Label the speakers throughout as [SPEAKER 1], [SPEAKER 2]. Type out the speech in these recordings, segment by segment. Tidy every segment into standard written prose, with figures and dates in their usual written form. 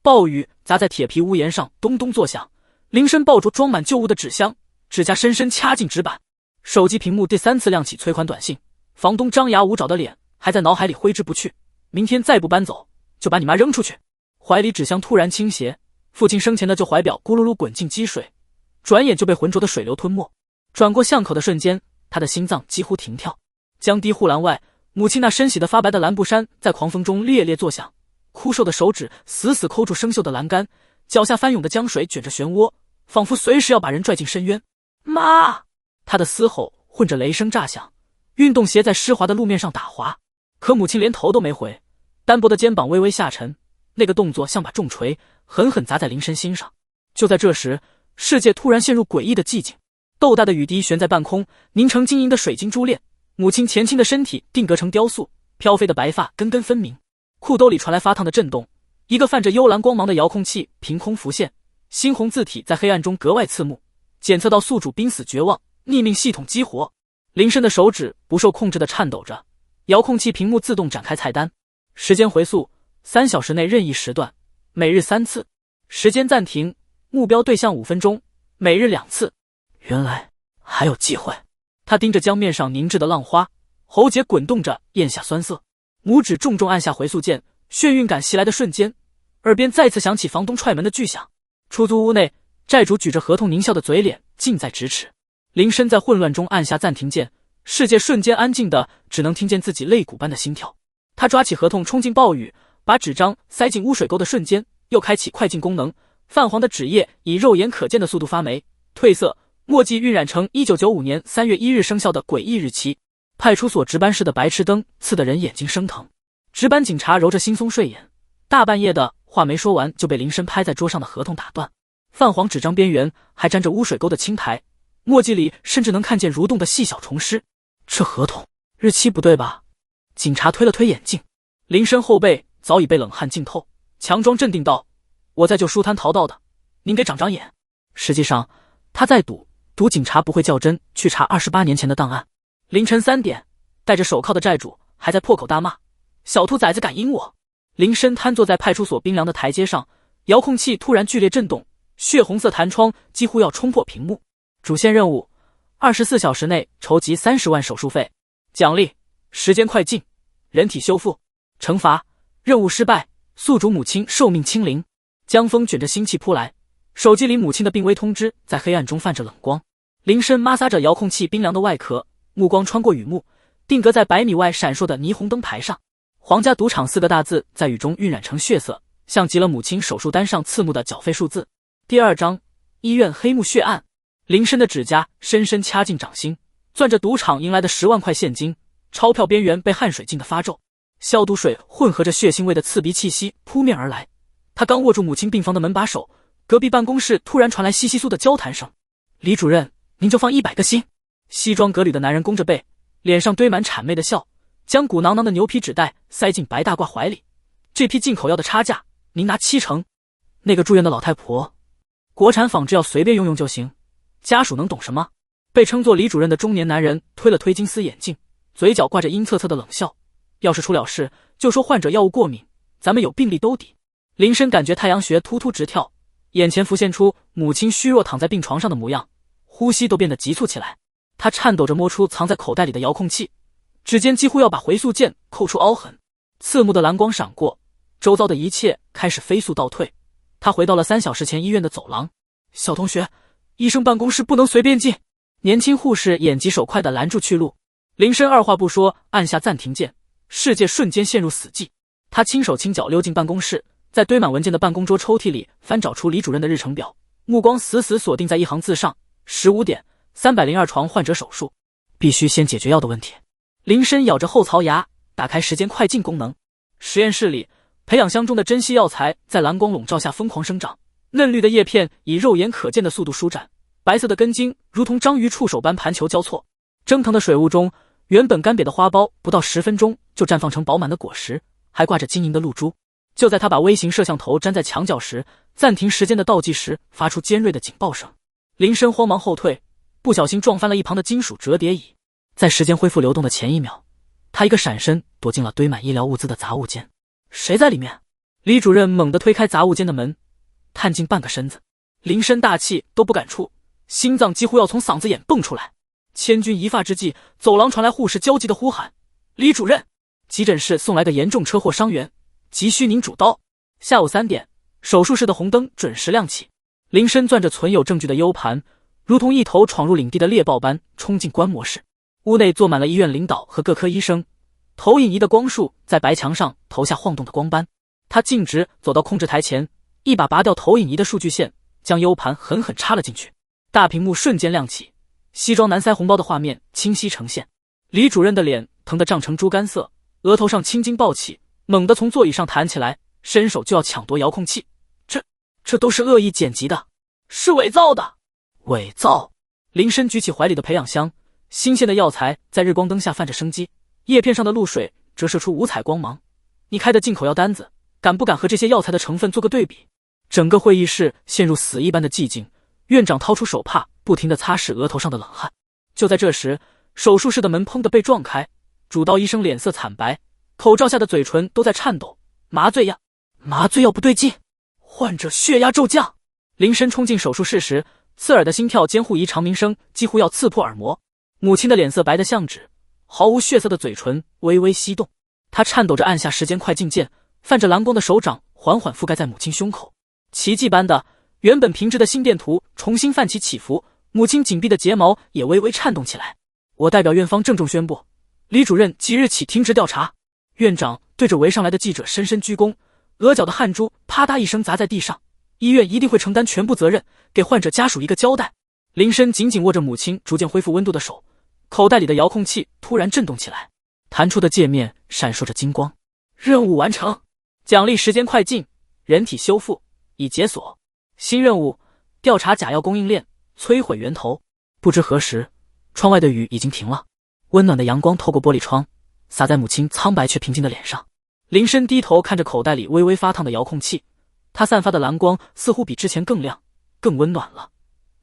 [SPEAKER 1] 暴雨砸在铁皮屋檐上，咚咚作响。林深抱着装满旧物的纸箱，指甲深深掐进纸板。手机屏幕第3次亮起催款短信，房东张牙舞爪的脸还在脑海里挥之不去。明天再不搬走，就把你妈扔出去。怀里纸箱突然倾斜，父亲生前的旧怀表咕噜噜滚进积水，转眼就被浑浊的水流吞没。转过巷口的瞬间，他的心脏几乎停跳。江堤护栏外，母亲那深洗的发白的蓝布衫在狂风中猎猎作响，枯瘦的手指死死抠住生锈的栏杆，脚下翻涌的江水卷着漩涡，仿佛随时要把人拽进深渊。妈！他的嘶吼混着雷声炸响，运动鞋在湿滑的路面上打滑，可母亲连头都没回，单薄的肩膀微微下沉，那个动作像把重锤狠狠砸在林深心上。就在这时，世界突然陷入诡异的寂静，豆大的雨滴悬在半空，凝成晶莹的水晶珠链。母亲前倾的身体定格成雕塑，飘飞的白发根根分明。裤兜里传来发烫的震动，一个泛着幽蓝光芒的遥控器凭空浮现，猩红字体在黑暗中格外刺目。检测到宿主濒死绝望，匿名系统激活。林深的手指不受控制地颤抖着，遥控器屏幕自动展开菜单。时间回溯3小时内任意时段，每日3次。时间暂停，目标对象5分钟，每日2次。原来还有机会。他盯着江面上凝滞的浪花，喉结滚动着咽下酸涩，拇指重重按下回溯键。眩晕感袭来的瞬间，耳边再次响起房东踹门的巨响。出租屋内，债主举着合同狞笑的嘴脸近在咫尺。林深在混乱中按下暂停键，世界瞬间安静的只能听见自己肋骨般的心跳。他抓起合同冲进暴雨，把纸张塞进污水沟的瞬间，又开启快进功能。泛黄的纸页以肉眼可见的速度发霉、褪色，墨迹晕染成1995年3月1日生效的诡异日期。派出所值班室的白炽灯刺得人眼睛生疼。值班警察揉着惺忪睡眼，大半夜的话没说完就被林深拍在桌上的合同打断。泛黄纸张边缘还沾着污水沟的青苔，墨迹里甚至能看见蠕动的细小虫虱。这合同日期不对吧？警察推了推眼镜，林深后背早已被冷汗浸透，强装镇定道：我在旧书摊淘到的，您给长长眼。实际上他在赌警察不会较真去查28年前的档案。凌晨3点，戴着手铐的债主还在破口大骂：小兔崽子敢阴我！林深瘫坐在派出所冰凉的台阶上，遥控器突然剧烈震动，血红色弹窗几乎要冲破屏幕。主线任务：24小时内筹集30万手术费。奖励：时间快进，人体修复。惩罚：任务失败，宿主母亲寿命清零。江风卷着腥气扑来，手机里母亲的病危通知在黑暗中泛着冷光。林深摩挲着遥控器冰凉的外壳，目光穿过雨幕，定格在100米外闪烁的霓虹灯牌上。皇家赌场4个大字在雨中晕染成血色，像极了母亲手术单上刺目的缴费数字。第2章，医院黑幕血案。林深的指甲深深掐进掌心，攥着赌场迎来的10万块现金，钞票边缘被汗水浸得发皱，消毒水混合着血腥味的刺鼻气息扑面而来。他刚握住母亲病房的门把手，隔壁办公室突然传来窸窸窣的交谈声。李主任，您就放100个心。西装革履的男人弓着背，脸上堆满谄媚的笑，将鼓囊囊的牛皮纸袋塞进白大褂怀里。这批进口药的差价，您拿70%。那个住院的老太婆，国产仿制药随便用用就行，家属能懂什么？被称作李主任的中年男人推了推金丝眼镜，嘴角挂着阴恻恻的冷笑。要是出了事，就说患者药物过敏，咱们有病历兜底。林深感觉太阳穴突突直跳，眼前浮现出母亲虚弱躺在病床上的模样，呼吸都变得急促起来。他颤抖着摸出藏在口袋里的遥控器，指尖几乎要把回溯键扣出凹痕。刺目的蓝光闪过，周遭的一切开始飞速倒退。他回到了3小时前医院的走廊。小同学，医生办公室不能随便进。年轻护士眼疾手快地拦住去路。林深二话不说按下暂停键，世界瞬间陷入死寂。他轻手轻脚溜进办公室，在堆满文件的办公桌抽屉里翻找出李主任的日程表，目光死死锁定在一行字上：15点，302床患者手术。必须先解决药的问题。林深咬着后槽牙，打开时间快进功能。实验室里，培养箱中的珍稀药材在蓝光笼罩下疯狂生长，嫩绿的叶片以肉眼可见的速度舒展，白色的根茎如同章鱼触手般盘球交错。蒸腾的水雾中，原本干瘪的花苞不到10分钟就绽放成饱满的果实，还挂着晶莹的露珠。就在他把微型摄像头粘在墙角时，暂停时间的倒计时发出尖锐的警报声。林深慌忙后退，不小心撞翻了一旁的金属折叠椅。在时间恢复流动的前一秒，他一个闪身躲进了堆满医疗物资的杂物间。谁在里面？李主任猛地推开杂物间的门，探进半个身子，林深大气都不敢出，心脏几乎要从嗓子眼蹦出来。千钧一发之际，走廊传来护士焦急的呼喊：“李主任，急诊室送来个严重车祸伤员，急需您主刀。”下午3点，手术室的红灯准时亮起。林深攥着存有证据的 U 盘，如同一头闯入领地的猎豹般冲进观摩室。屋内坐满了医院领导和各科医生，投影仪的光束在白墙上投下晃动的光斑。他径直走到控制台前，一把拔掉投影仪的数据线，将 U 盘狠狠插了进去。大屏幕瞬间亮起，西装男塞红包的画面清晰呈现。李主任的脸疼得涨成猪肝色，额头上青筋暴起，猛地从座椅上弹起来，伸手就要抢夺遥控器。这都是恶意剪辑的，是伪造的！伪造！林深举起怀里的培养箱，新鲜的药材在日光灯下泛着生机，叶片上的露水折射出五彩光芒。你开的进口药单子，敢不敢和这些药材的成分做个对比？整个会议室陷入死一般的寂静，院长掏出手帕，不停地擦拭额头上的冷汗。就在这时，手术室的门砰地被撞开，主刀医生脸色惨白，口罩下的嘴唇都在颤抖。麻醉药不对劲，患者血压骤降。林深冲进手术室时，刺耳的心跳监护仪长鸣声几乎要刺破耳膜。母亲的脸色白得像纸，毫无血色的嘴唇微微翕动。她颤抖着按下时间快进键，泛着蓝光的手掌缓缓覆盖在母亲胸口。奇迹般的，原本平直的心电图重新泛起起伏，母亲紧闭的睫毛也微微颤动起来。我代表院方郑重宣布，李主任即日起停职调查。院长对着围上来的记者深深鞠躬，额角的汗珠啪嗒一声砸在地上。医院一定会承担全部责任，给患者家属一个交代。林深紧紧握着母亲逐渐恢复温度的手，口袋里的遥控器突然震动起来，弹出的界面闪烁着金光。任务完成，奖励时间快进，人体修复已解锁。新任务：调查假药供应链，摧毁源头。不知何时，窗外的雨已经停了，温暖的阳光透过玻璃窗，洒在母亲苍白却平静的脸上。林深低头看着口袋里微微发烫的遥控器，它散发的蓝光似乎比之前更亮，更温暖了。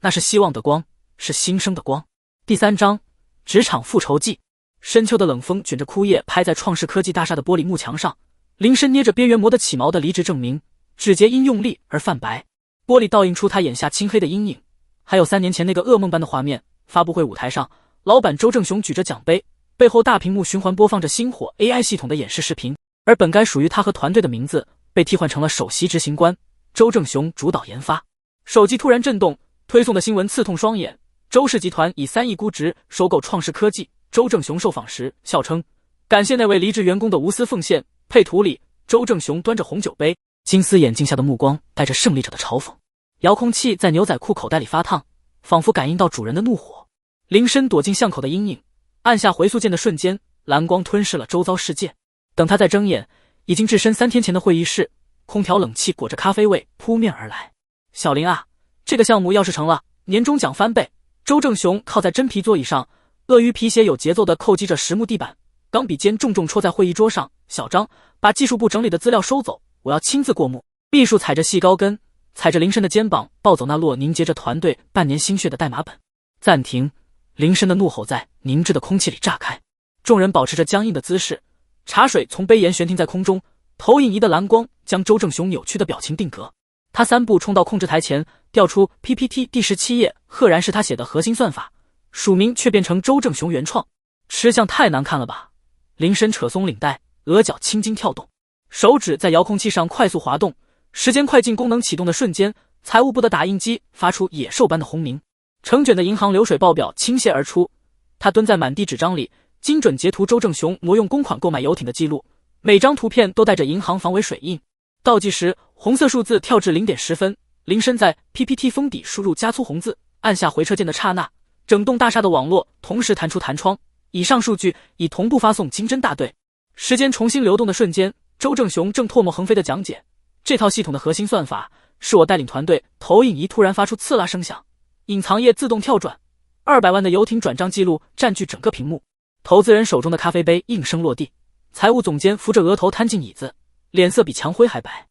[SPEAKER 1] 那是希望的光，是新生的光。第3章，职场复仇记。深秋的冷风卷着枯叶拍在创世科技大厦的玻璃幕墙上，林深捏着边缘磨得起毛的离职证明，指节因用力而泛白，玻璃倒映出他眼下青黑的阴影，还有3年前那个噩梦般的画面。发布会舞台上，老板周正雄举着奖杯，背后大屏幕循环播放着星火 AI 系统的演示视频，而本该属于他和团队的名字被替换成了首席执行官周正雄主导研发。手机突然震动，推送的新闻刺痛双眼。周氏集团以3亿估值收购创世科技。周正雄受访时笑称，感谢那位离职员工的无私奉献。配图里，周正雄端着红酒杯，金丝眼镜下的目光带着胜利者的嘲讽。遥控器在牛仔裤口袋里发烫，仿佛感应到主人的怒火。林深躲进巷口的阴影，按下回溯键的瞬间，蓝光吞噬了周遭世界。等他再睁眼，已经置身3天前的会议室，空调冷气裹着咖啡味扑面而来。小林啊，这个项目要是成了，年终奖翻倍。周正雄靠在真皮座椅上，鳄鱼皮鞋有节奏地叩击着实木地板，钢笔尖重重戳在会议桌上。小张，把技术部整理的资料收走，我要亲自过目。秘书踩着细高跟，踩着林深的肩膀抱走那摞凝结着团队半年心血的代码本。暂停！林深的怒吼在凝滞的空气里炸开。众人保持着僵硬的姿势，茶水从杯沿悬停在空中，投影仪的蓝光将周正雄扭曲的表情定格。他3步冲到控制台前，调出 PPT 第17页，赫然是他写的核心算法，署名却变成周正雄原创。吃相太难看了吧？林深扯松领带，额角青筋跳动，手指在遥控器上快速滑动。时间快进功能启动的瞬间，财务部的打印机发出野兽般的轰鸣，成卷的银行流水报表倾泻而出。他蹲在满地纸张里，精准截图周正雄挪用公款购买游艇的记录，每张图片都带着银行防伪水印。倒计时，红色数字跳至0点10分。林深在 PPT 封底输入加粗红字，按下回车键的刹那，整栋大厦的网络同时弹出弹窗。以上数据已同步发送经侦大队。时间重新流动的瞬间，周正雄正唾沫横飞的讲解，这套系统的核心算法是我带领团队。投影仪突然发出刺啦声响，隐藏页自动跳转，200万的游艇转账记录占据整个屏幕。投资人手中的咖啡杯应声落地，财务总监扶着额头瘫进椅子，脸色比墙灰还白。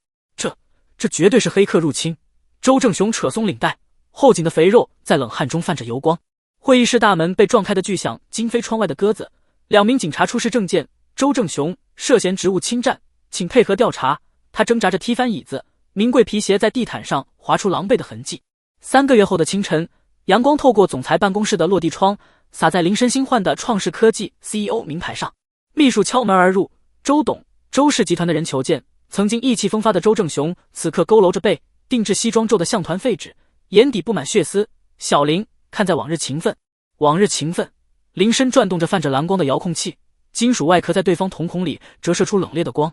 [SPEAKER 1] 这绝对是黑客入侵。周正雄扯松领带，后颈的肥肉在冷汗中泛着油光。会议室大门被撞开的巨响惊飞窗外的鸽子。2名警察出示证件，周正雄涉嫌职务侵占，请配合调查。他挣扎着踢翻椅子，名贵皮鞋在地毯上划出狼狈的痕迹。3个月后的清晨，阳光透过总裁办公室的落地窗，洒在林深新换的创世科技 CEO 名牌上。秘书敲门而入，周董，周氏集团的人求见。曾经意气风发的周正雄，此刻佝偻着背，定制西装皱得像团废纸，眼底布满血丝。小林，看在往日情分。往日情分。林深转动着泛着蓝光的遥控器，金属外壳在对方瞳孔里折射出冷冽的光。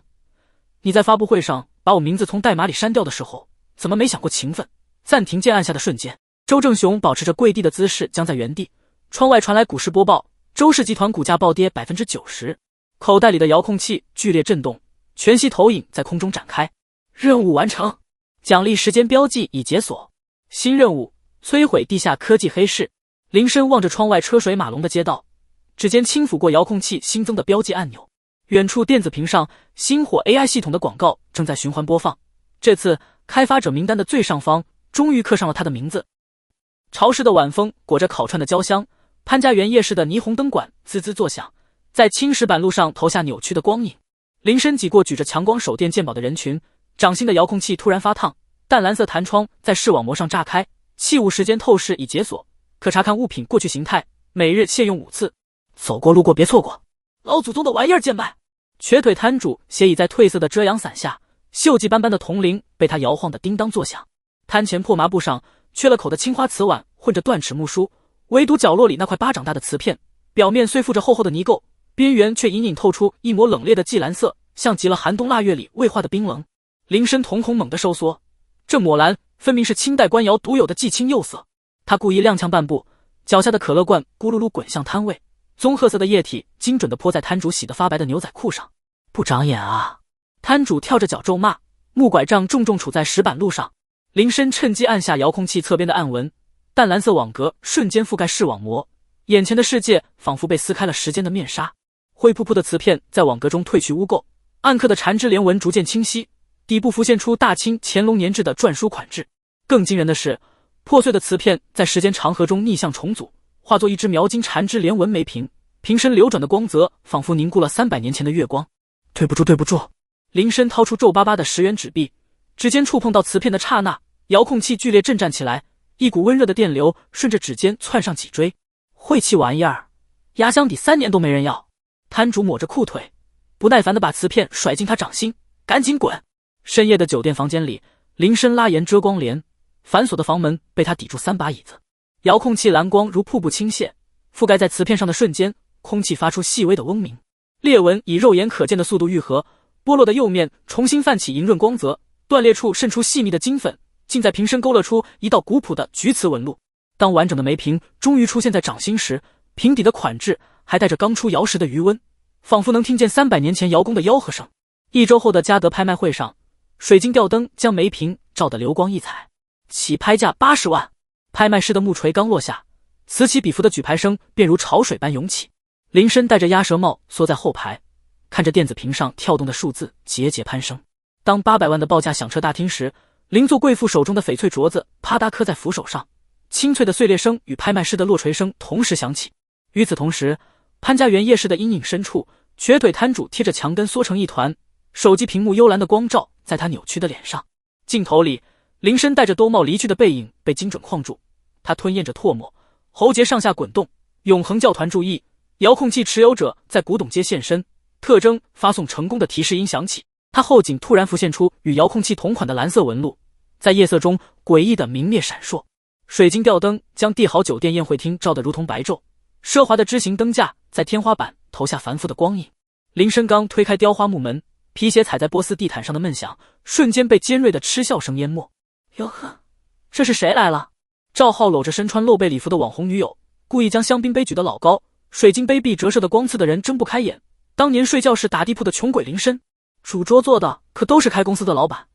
[SPEAKER 1] 你在发布会上把我名字从代码里删掉的时候，怎么没想过情分？暂停键按下的瞬间，周正雄保持着跪地的姿势僵在原地。窗外传来股市播报，周氏集团股价暴跌 90%， 口袋里的遥控器剧烈震动，全息投影在空中展开。任务完成，奖励时间标记已解锁。新任务：摧毁地下科技黑市。林深望着窗外车水马龙的街道，指尖轻抚过遥控器新增的标记按钮。远处电子屏上，星火 AI 系统的广告正在循环播放。这次开发者名单的最上方终于刻上了他的名字。潮湿的晚风裹着烤串的焦香，潘家园夜市的霓虹灯管滋滋作响，在青石板路上投下扭曲的光影。林深挤过举着强光手电鉴宝的人群，掌心的遥控器突然发烫，淡蓝色弹窗在视网膜上炸开，器物时间透视已解锁，可查看物品过去形态，每日限用5次。走过路过别错过，老祖宗的玩意儿见卖。瘸腿摊主斜倚在褪色的遮阳伞下，锈迹斑斑的铜铃被他摇晃得叮当作响。摊前破麻布上缺了口的青花瓷碗混着断齿木梳，唯独角落里那块巴掌大的瓷片，表面虽附着厚厚的泥垢，边缘却隐隐透出一抹冷冽的霁蓝色，像极了寒冬腊月里未化的冰冷。林深瞳孔猛地收缩，这抹蓝分明是清代官窑独有的既青釉色。他故意踉跄半步，脚下的可乐罐咕噜噜滚向摊位，棕褐色的液体精准地泼在摊主洗得发白的牛仔裤上。不长眼啊！摊主跳着脚咒骂，木拐杖重重杵在石板路上。林深趁机按下遥控器侧边的按纹，淡蓝色网格瞬间覆盖视网膜，眼前的世界仿佛被撕开了时间的面纱。灰扑扑的瓷片在网格中褪去污垢，暗刻的缠枝连纹逐渐清晰，底部浮现出大清乾隆年制的篆书款制。更惊人的是，破碎的瓷片在时间长河中逆向重组，化作一只描金缠枝连纹梅瓶，瓶身流转的光泽仿佛凝固了300年前的月光。对不住对不住！林深掏出皱巴巴的10元纸币，指尖触碰到瓷片的刹那，遥控器剧烈震颤起来，一股温热的电流顺着指尖窜上脊椎。晦气玩意儿，压箱底3年都没人要。摊主抹着裤腿，不耐烦地把瓷片甩进他掌心，赶紧滚！深夜的酒店房间里，林深拉严遮光帘，反锁的房门被他抵住3把椅子。遥控器蓝光如瀑布倾泻，覆盖在瓷片上的瞬间，空气发出细微的嗡鸣。裂纹以肉眼可见的速度愈合，剥落的釉面重新泛起莹润光泽，断裂处渗出细密的金粉，竟在瓶身勾勒出一道古朴的菊瓷纹路。当完整的梅瓶终于出现在掌心时，瓶底的款制还带着刚出窑时的余温，仿佛能听见300年前窑工的吆喝声。1周后的嘉德拍卖会上，水晶吊灯将梅瓶照得流光溢彩，起拍价80万。拍卖师的木锤刚落下，此起彼伏的举牌声便如潮水般涌起。林深戴着鸭舌帽缩在后排，看着电子屏上跳动的数字节节攀升。当800万的报价响彻大厅时，邻座贵妇手中的翡翠镯子啪嗒磕在扶手上，清脆的碎裂声与拍卖师的落锤声同时响起。与此同时，潘家园夜市的阴影深处，瘸腿摊主贴着墙根缩成一团，手机屏幕幽蓝的光照在他扭曲的脸上。镜头里，林深戴着兜帽离去的背影被精准框住，他吞咽着唾沫，喉结上下滚动。永恒教团注意，遥控器持有者在古董街现身，特征发送成功的提示音响起。他后颈突然浮现出与遥控器同款的蓝色纹路，在夜色中诡异的明灭闪烁。水晶吊灯将帝豪酒店宴会厅照得如同白昼，奢华的枝形灯架在天花板投下繁复的光影。林深刚推开雕花木门，皮鞋踩在波斯地毯上的闷响瞬间被尖锐的嗤笑声淹没。哟呵，这是谁来了？赵浩搂着身穿露背礼服的网红女友，故意将香槟杯举得老高，水晶杯壁折射的光刺的人睁不开眼。当年睡觉时打地铺的穷鬼林深，主桌坐的可都是开公司的老板。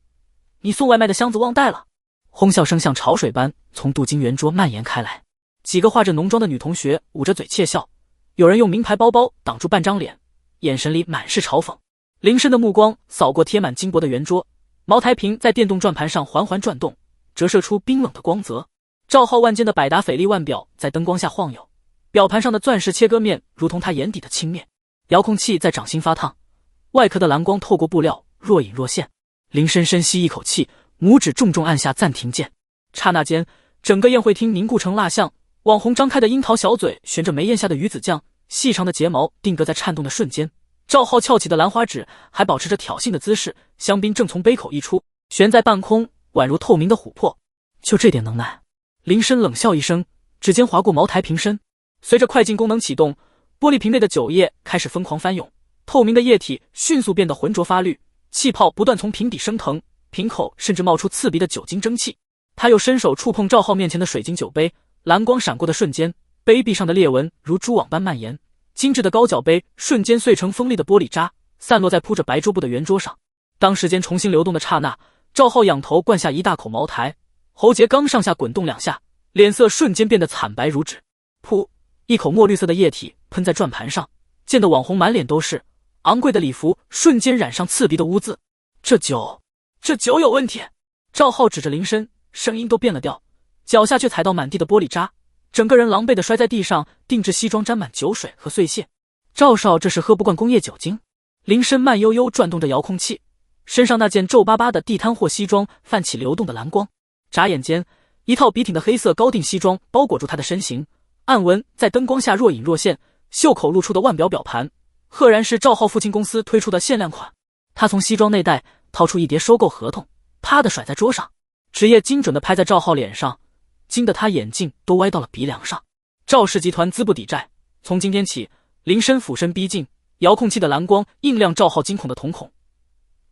[SPEAKER 1] 你送外卖的箱子忘带了。哄笑声像潮水般从镀金圆桌蔓延开来，几个化着浓妆的女同学捂着嘴窃笑，有人用名牌包包挡住半张脸，眼神里满是嘲讽。林深的目光扫过贴满金箔的圆桌，茅台瓶在电动转盘上缓缓转动，折射出冰冷的光泽。赵浩腕间的百达翡丽腕表在灯光下晃悠，表盘上的钻石切割面如同他眼底的青面。遥控器在掌心发烫，外壳的蓝光透过布料若隐若现。林深深吸一口气，拇指重重按下暂停键。刹那间，整个宴会厅凝固成蜡像，网红张开的樱桃小嘴悬着眉眼下的鱼子酱，细长的睫毛定格在颤动的瞬间。赵浩翘起的兰花指还保持着挑衅的姿势，香槟正从杯口溢出，悬在半空，宛如透明的琥珀。就这点能耐？林深冷笑一声，指尖划过茅台瓶身，随着快进功能启动，玻璃瓶内的酒液开始疯狂翻涌，透明的液体迅速变得浑浊发绿，气泡不断从瓶底升腾，瓶口甚至冒出刺鼻的酒精蒸汽。他又伸手触碰赵浩面前的水晶酒杯，蓝光闪过的瞬间，杯壁上的裂纹如蛛网般蔓延，精致的高脚杯瞬间碎成锋利的玻璃渣，散落在铺着白桌布的圆桌上。当时间重新流动的刹那，赵浩仰头灌下一大口茅台，喉结刚上下滚动2下，脸色瞬间变得惨白如纸。噗，一口墨绿色的液体喷在转盘上，溅得网红满脸都是，昂贵的礼服瞬间染上刺鼻的污渍。这酒有问题！赵浩指着林深，声音都变了调，脚下却踩到满地的玻璃渣，整个人狼狈地摔在地上，定制西装沾满酒水和碎屑。赵少这是喝不惯工业酒精。林深慢悠悠转动着遥控器，身上那件皱巴巴的地摊货西装泛起流动的蓝光，眨眼间，一套笔挺的黑色高定西装包裹住他的身形，暗纹在灯光下若隐若现，袖口露出的腕表表盘，赫然是赵浩父亲公司推出的限量款。他从西装内袋掏出一叠收购合同，啪地甩在桌上，纸页精准地拍在赵浩脸上，惊得他眼镜都歪到了鼻梁上。赵氏集团资不抵债，从今天起，林深俯身逼近，遥控器的蓝光映亮赵浩惊恐的瞳孔。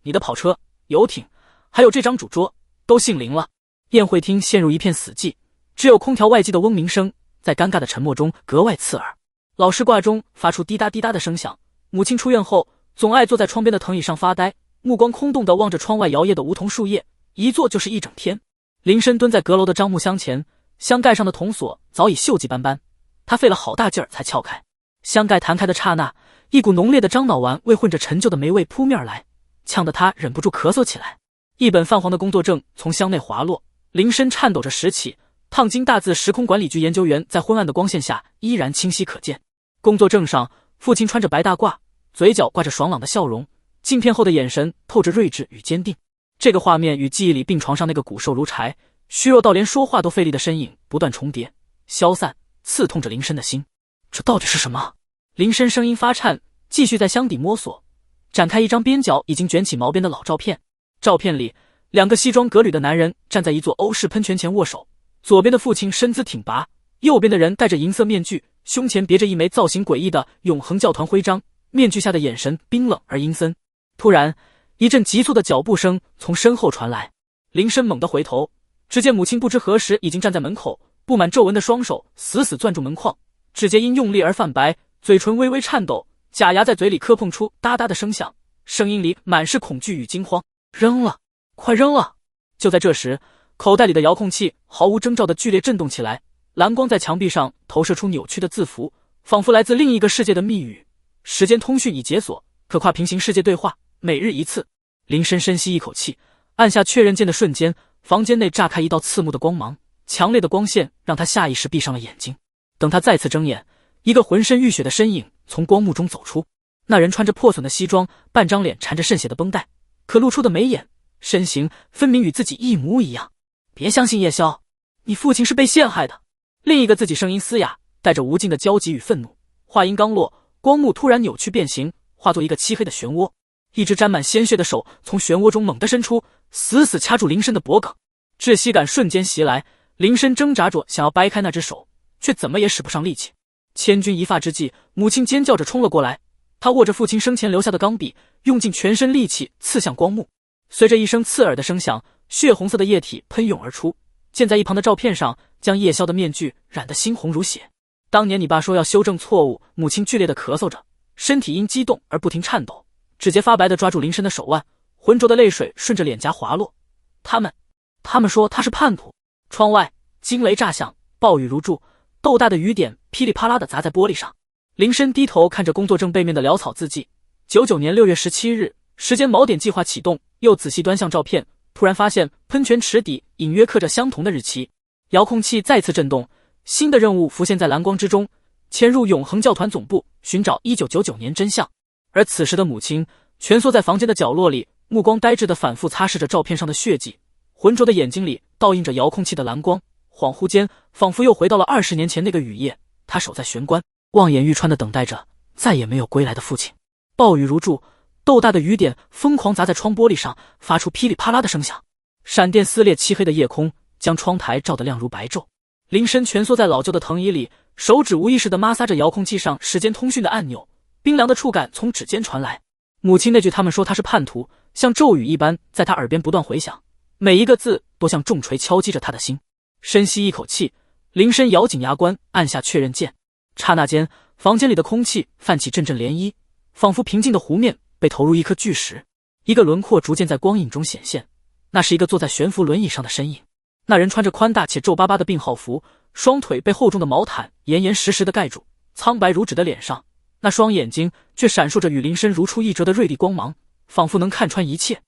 [SPEAKER 1] 你的跑车、游艇，还有这张主桌，都姓林了。宴会厅陷入一片死寂，只有空调外机的嗡鸣声在尴尬的沉默中格外刺耳。老式挂钟发出滴答滴答的声响。母亲出院后，总爱坐在窗边的藤椅上发呆，目光空洞地望着窗外摇曳的梧桐树叶，一坐就是一整天。林深蹲在阁楼的樟木箱前，箱盖上的铜锁早已锈迹斑斑，他费了好大劲儿才撬开。箱盖弹开的刹那，一股浓烈的樟脑丸味混着陈旧的霉味扑面而来，呛得他忍不住咳嗽起来。一本泛黄的工作证从箱内滑落，林深颤抖着拾起，烫金大字时空管理局研究员在昏暗的光线下依然清晰可见。工作证上，父亲穿着白大褂，嘴角挂着爽朗的笑容，镜片后的眼神透着睿智与坚定。这个画面与记忆里病床上那个骨瘦如柴、虚弱到连说话都费力的身影不断重叠、消散，刺痛着林深的心。这到底是什么？林深声音发颤，继续在箱底摸索，展开一张边角已经卷起毛边的老照片。照片里，两个西装革履的男人站在一座欧式喷泉前握手，左边的父亲身姿挺拔，右边的人戴着银色面具，胸前别着一枚造型诡异的永恒教团徽章，面具下的眼神冰冷而阴森。突然，一阵急促的脚步声从身后传来，林深猛地回头，只见母亲不知何时已经站在门口，布满皱纹的双手死死攥住门框，指尖因用力而泛白，嘴唇微微颤抖，假牙在嘴里磕碰出哒哒的声响，声音里满是恐惧与惊慌。扔了，快扔了！就在这时，口袋里的遥控器毫无征兆的剧烈震动起来，蓝光在墙壁上投射出扭曲的字符，仿佛来自另一个世界的密语。时间通讯已解锁，可跨平行世界对话，每日一次。林深深吸一口气，按下确认键的瞬间，房间内炸开一道刺目的光芒，强烈的光线让他下意识闭上了眼睛。等他再次睁眼，一个浑身浴血的身影从光幕中走出，那人穿着破损的西装，半张脸缠着渗血的绷带，可露出的眉眼、身形分明与自己一模一样。别相信叶宵，你父亲是被陷害的。另一个自己声音嘶哑，带着无尽的焦急与愤怒。话音刚落，光幕突然扭曲变形，化作一个漆黑的漩涡，一只沾满鲜血的手从漩涡中猛地伸出，死死掐住林深的脖颈。窒息感瞬间袭来，林深挣扎着想要掰开那只手，却怎么也使不上力气。千钧一发之际，母亲尖叫着冲了过来，她握着父亲生前留下的钢笔，用尽全身力气刺向光幕。随着一声刺耳的声响，血红色的液体喷涌而出，溅在一旁的照片上，将叶宵的面具染得猩红如血。当年你爸说要修正错误，母亲剧烈的咳嗽着，身体因激动而不停颤抖，指节发白的抓住林深的手腕，浑浊的泪水顺着脸颊滑落。他们说他是叛徒。窗外惊雷炸响，暴雨如注，豆大的雨点噼里啪啦地砸在玻璃上。林深低头看着工作证背面的潦草字迹，99年6月17日，时间锚点计划启动。又仔细端详照片，突然发现喷泉池底隐约刻着相同的日期。遥控器再次震动，新的任务浮现在蓝光之中，潜入永恒教团总部，寻找1999年真相。而此时的母亲蜷缩在房间的角落里，目光呆滞地反复擦拭着照片上的血迹，浑浊的眼睛里倒映着遥控器的蓝光。恍惚间，仿佛又回到了20年前那个雨夜，他守在玄关，望眼欲穿地等待着再也没有归来的父亲。暴雨如注，豆大的雨点疯狂砸在窗玻璃上，发出噼里啪啦的声响。闪电撕裂漆黑的夜空，将窗台照得亮如白昼。林深蜷缩在老旧的藤椅里，手指无意识地摩挲着遥控器上时间通讯的按钮，冰凉的触感从指尖传来。母亲那句他们说他是叛徒，像骤雨一般在他耳边不断回响，每一个字都像重锤敲击着他的心。深吸一口气，林深咬紧牙关，按下确认键。刹那间，房间里的空气泛起阵阵涟漪，仿佛平静的湖面被投入一颗巨石。一个轮廓逐渐在光影中显现，那是一个坐在悬浮轮椅上的身影。那人穿着宽大且皱巴巴的病号服，双腿被厚重的毛毯严严实实地盖住，苍白如纸的脸上，那双眼睛却闪烁着与林深如出一辙的锐利光芒，仿佛能看穿一切。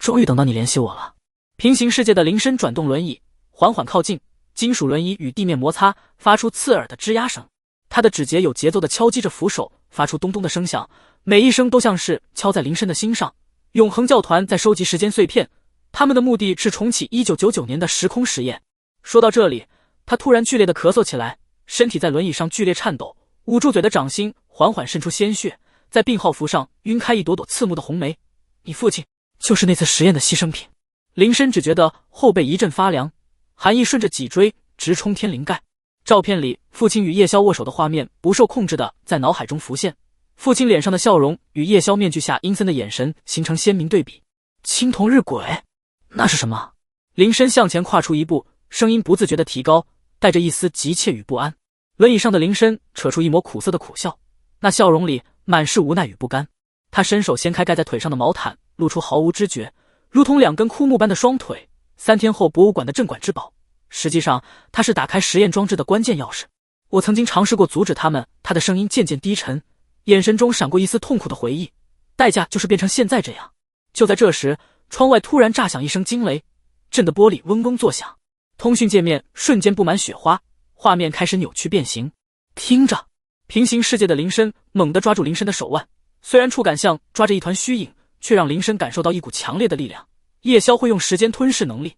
[SPEAKER 1] 终于等到你联系我了。平行世界的林深转动轮椅，缓缓靠近，金属轮椅与地面摩擦，发出刺耳的吱呀声。他的指节有节奏地敲击着扶手，发出咚咚的声响，每一声都像是敲在林深的心上。永恒教团在收集时间碎片，他们的目的是重启1999年的时空实验。说到这里，他突然剧烈地咳嗽起来，身体在轮椅上剧烈颤抖，捂住嘴的掌心缓缓渗出鲜血，在病号服上晕开一朵朵刺目的红梅。你父亲就是那次实验的牺牲品。林深只觉得后背一阵发凉，寒意顺着脊椎直冲天灵盖。照片里父亲与叶宵握手的画面不受控制的在脑海中浮现，父亲脸上的笑容与叶宵面具下阴森的眼神形成鲜明对比。青铜日晷，那是什么？林深向前跨出一步，声音不自觉地提高，带着一丝急切与不安。轮椅上的林深扯出一抹苦涩的苦笑，那笑容里满是无奈与不甘。他伸手掀开盖在腿上的毛毯，露出毫无知觉，如同2根枯木般的双腿，3天后博物馆的镇馆之宝。实际上，他是打开实验装置的关键钥匙。我曾经尝试过阻止他们。他的声音渐渐低沉，眼神中闪过一丝痛苦的回忆，代价就是变成现在这样。就在这时，窗外突然炸响一声惊雷，震得玻璃嗡嗡作响，通讯界面瞬间布满雪花，画面开始扭曲变形。听着，平行世界的林深猛地抓住林深的手腕，虽然触感像抓着一团虚影，却让林深感受到一股强烈的力量。叶宵会用时间吞噬能力，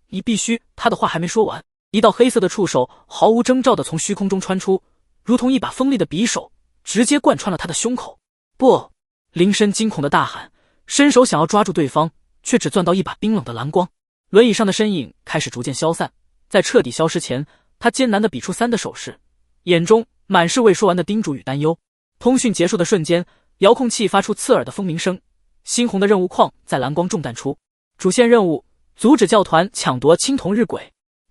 [SPEAKER 1] 你必须……他的话还没说完，一道黑色的触手毫无征兆地从虚空中穿出，如同一把锋利的匕首，直接贯穿了他的胸口。不！林深惊恐的大喊，伸手想要抓住对方，却只攥到一把冰冷的蓝光。轮椅上的身影开始逐渐消散，在彻底消失前，他艰难地比出3的手势，眼中满是未说完的叮嘱与担忧。通讯结束的瞬间，遥控器发出刺耳的蜂鸣声，猩红的任务框在蓝光中弹出。主线任务：阻止教团抢夺青铜日晷。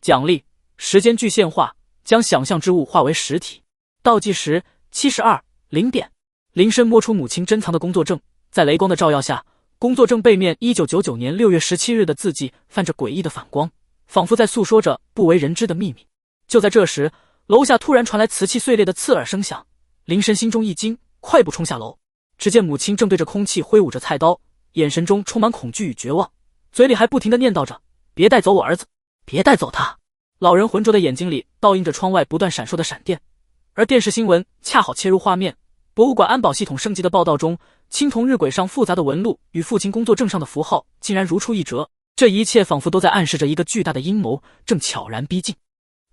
[SPEAKER 1] 奖励：时间具现化，将想象之物化为实体。倒计时72:0点。林深摸出母亲珍藏的工作证，在雷光的照耀下，工作证背面1999年6月17日的字迹泛着诡异的反光，仿佛在诉说着不为人知的秘密。就在这时，楼下突然传来瓷器碎裂的刺耳声响，林深心中一惊，快步冲下楼。只见母亲正对着空气挥舞着菜刀，眼神中充满恐惧与绝望，嘴里还不停地念叨着：别带走我儿子，别带走他。老人浑浊的眼睛里倒映着窗外不断闪烁的闪电，而电视新闻恰好切入画面。博物馆安保系统升级的报道中，青铜日晷上复杂的纹路与父亲工作证上的符号竟然如出一辙，这一切仿佛都在暗示着一个巨大的阴谋正悄然逼近。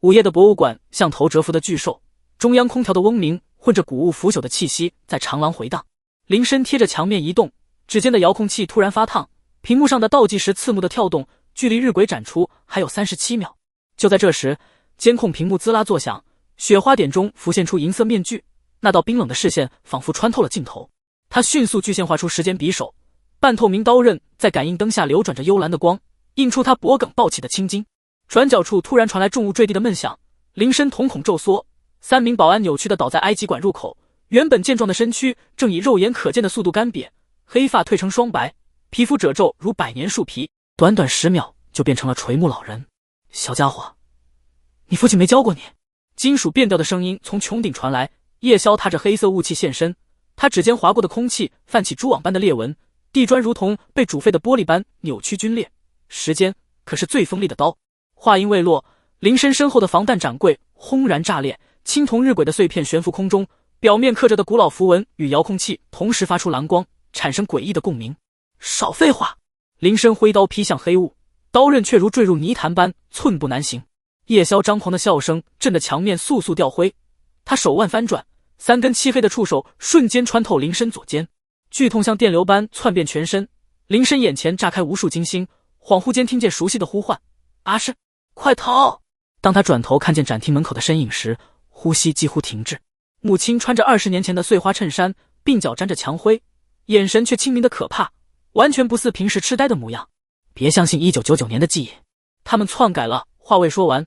[SPEAKER 1] 午夜的博物馆像头蛰伏的巨兽，中央空调的嗡鸣混着谷物腐朽的气息在长廊回荡。林深贴着墙面移动，指尖的遥控器突然发烫，屏幕上的倒计时刺目的跳动，距离日晷展出还有37秒。就在这时，监控屏幕滋啦作响，雪花点中浮现出银色面具，那道冰冷的视线仿佛穿透了镜头。他迅速具现化出时间匕首，半透明刀刃在感应灯下流转着幽蓝的光，映出他脖颈暴起的青筋。转角处突然传来重物坠地的闷响，林深瞳孔骤缩，3名保安扭曲地倒在埃及馆入口，原本健壮的身躯正以肉眼可见的速度干瘪，黑发褪成霜白，皮肤褶皱如百年树皮，短短10秒就变成了垂暮老人。小家伙，你父亲没教过你？金属变调的声音从穹顶传来，叶宵踏着黑色雾气现身，他指尖划过的空气泛起蛛网般的裂纹，地砖如同被煮沸的玻璃般扭曲皲裂。时间可是最锋利的刀。话音未落，林深身后的防弹展柜轰然炸裂，青铜日晷的碎片悬浮空中，表面刻着的古老符文与遥控器同时发出蓝光，产生诡异的共鸣。少废话！林深挥刀劈向黑雾，刀刃却如坠入泥潭般寸步难行。叶萧张狂的笑声震得墙面簌簌掉灰，他手腕翻转，3根漆黑的触手瞬间穿透林深左肩，剧痛像电流般窜遍全身。林深眼前炸开无数金星，恍惚间听见熟悉的呼唤：“阿诗，快逃！”当他转头看见展厅门口的身影时，呼吸几乎停滞。母亲穿着20年前的碎花衬衫，鬓角沾着墙灰，眼神却清明的可怕，完全不似平时痴呆的模样。别相信1999年的记忆，他们篡改了。话未说完，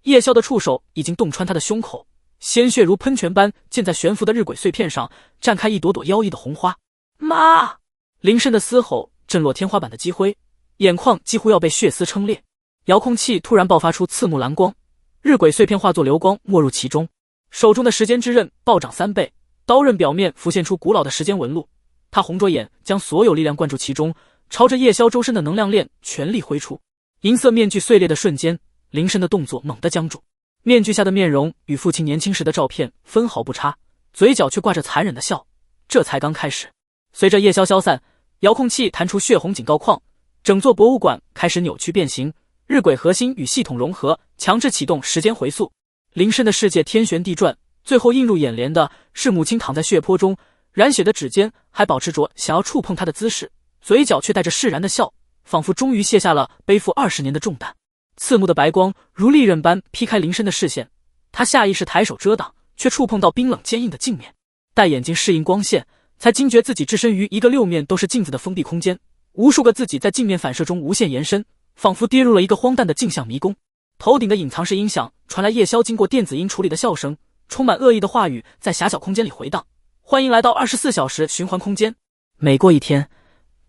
[SPEAKER 1] 叶萧的触手已经洞穿他的胸口，鲜血如喷泉般溅在悬浮的日晷碎片上，绽开一朵朵妖异的红花。妈！林深的嘶吼震落天花板的积灰，眼眶几乎要被血丝撑裂。遥控器突然爆发出刺目蓝光，日晷碎片化作流光没入其中。手中的时间之刃暴涨3倍，刀刃表面浮现出古老的时间纹路。他红着眼，将所有力量灌注其中，朝着叶萧周身的能量链全力挥出。银色面具碎裂的瞬间，林深的动作猛地僵住。面具下的面容与父亲年轻时的照片分毫不差，嘴角却挂着残忍的笑。这才刚开始。随着叶萧消散，遥控器弹出血红警告框，整座博物馆开始扭曲变形，日晷核心与系统融合，强制启动时间回溯。林深的世界天旋地转，最后映入眼帘的是母亲躺在血泊中，染血的指尖还保持着想要触碰她的姿势，嘴角却带着释然的笑，仿佛终于卸下了背负20年的重担。刺目的白光如利刃般劈开林深的视线，他下意识抬手遮挡，却触碰到冰冷坚硬的镜面。待眼睛适应光线，才惊觉自己置身于一个6面都是镜子的封闭空间，无数个自己在镜面反射中无限延伸，仿佛跌入了一个荒诞的镜像迷宫。头顶的隐藏式音响传来叶萧经过电子音处理的笑声，充满恶意的话语在狭小空间里回荡：“欢迎来到24小时循环空间，每过1天，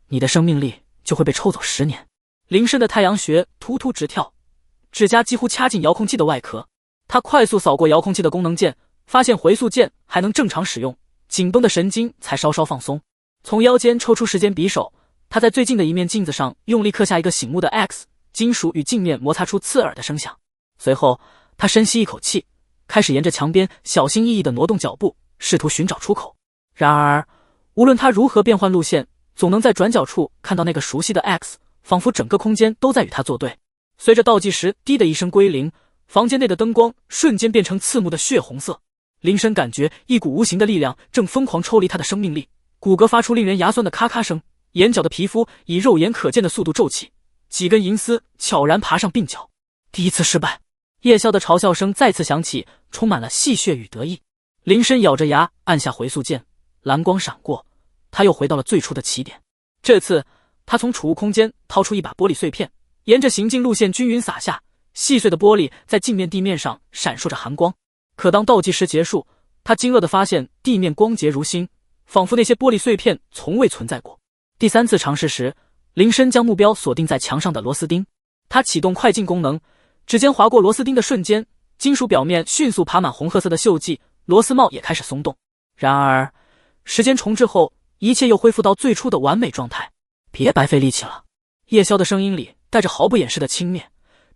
[SPEAKER 1] 你的生命力就会被抽走10年。”林深的太阳穴突突直跳，指甲几乎掐进遥控器的外壳。他快速扫过遥控器的功能键，发现回溯键还能正常使用，紧绷的神经才稍稍放松。从腰间抽出时间匕首，他在最近的一面镜子上用力刻下一个醒目的 X， 金属与镜面摩擦出刺耳的声响。随后他深吸一口气，开始沿着墙边小心翼翼地挪动脚步，试图寻找出口。然而无论他如何变换路线，总能在转角处看到那个熟悉的 X， 仿佛整个空间都在与他作对。随着倒计时滴的一声归零，房间内的灯光瞬间变成刺目的血红色。林深感觉一股无形的力量正疯狂抽离他的生命力，骨骼发出令人牙酸的咔咔声，眼角的皮肤以肉眼可见的速度皱起，几根银丝悄然爬上鬓角。第一次失败。叶萧的嘲笑声再次响起，充满了戏谑与得意。林深咬着牙按下回溯键，蓝光闪过，他又回到了最初的起点。这次他从储物空间掏出一把玻璃碎片，沿着行进路线均匀洒下，细碎的玻璃在镜面地面上闪烁着寒光。可当倒计时结束，他惊愕地发现地面光洁如新，仿佛那些玻璃碎片从未存在过。第3次尝试时，林深将目标锁定在墙上的螺丝钉，他启动快进功能，指尖划过螺丝钉的瞬间，金属表面迅速爬满红褐色的锈迹，螺丝帽也开始松动。然而时间重置后，一切又恢复到最初的完美状态。别白费力气了，叶萧的声音里带着毫不掩饰的轻蔑，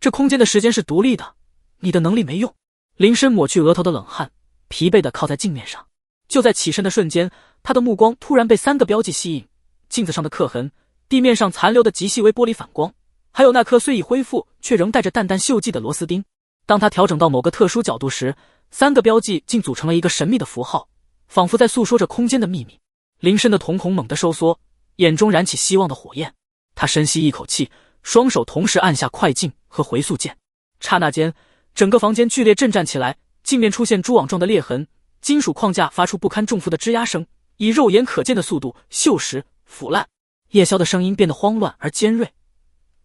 [SPEAKER 1] 这空间的时间是独立的，你的能力没用。林深抹去额头的冷汗，疲惫地靠在镜面上。就在起身的瞬间，他的目光突然被3个标记吸引：镜子上的刻痕，地面上残留的极细微玻璃反光，还有那颗虽已恢复却仍带着淡淡锈迹的螺丝钉。当他调整到某个特殊角度时，3个标记竟组成了一个神秘的符号，仿佛在诉说着空间的秘密。林深的瞳孔猛地收缩，眼中燃起希望的火焰。他深吸一口气，双手同时按下快进和回溯键。刹那间，整个房间剧烈震颤起来，镜面出现蛛网状的裂痕，金属框架发出不堪重负的吱呀声，以肉眼可见的速度锈蚀腐烂。叶萧的声音变得慌乱而尖锐：“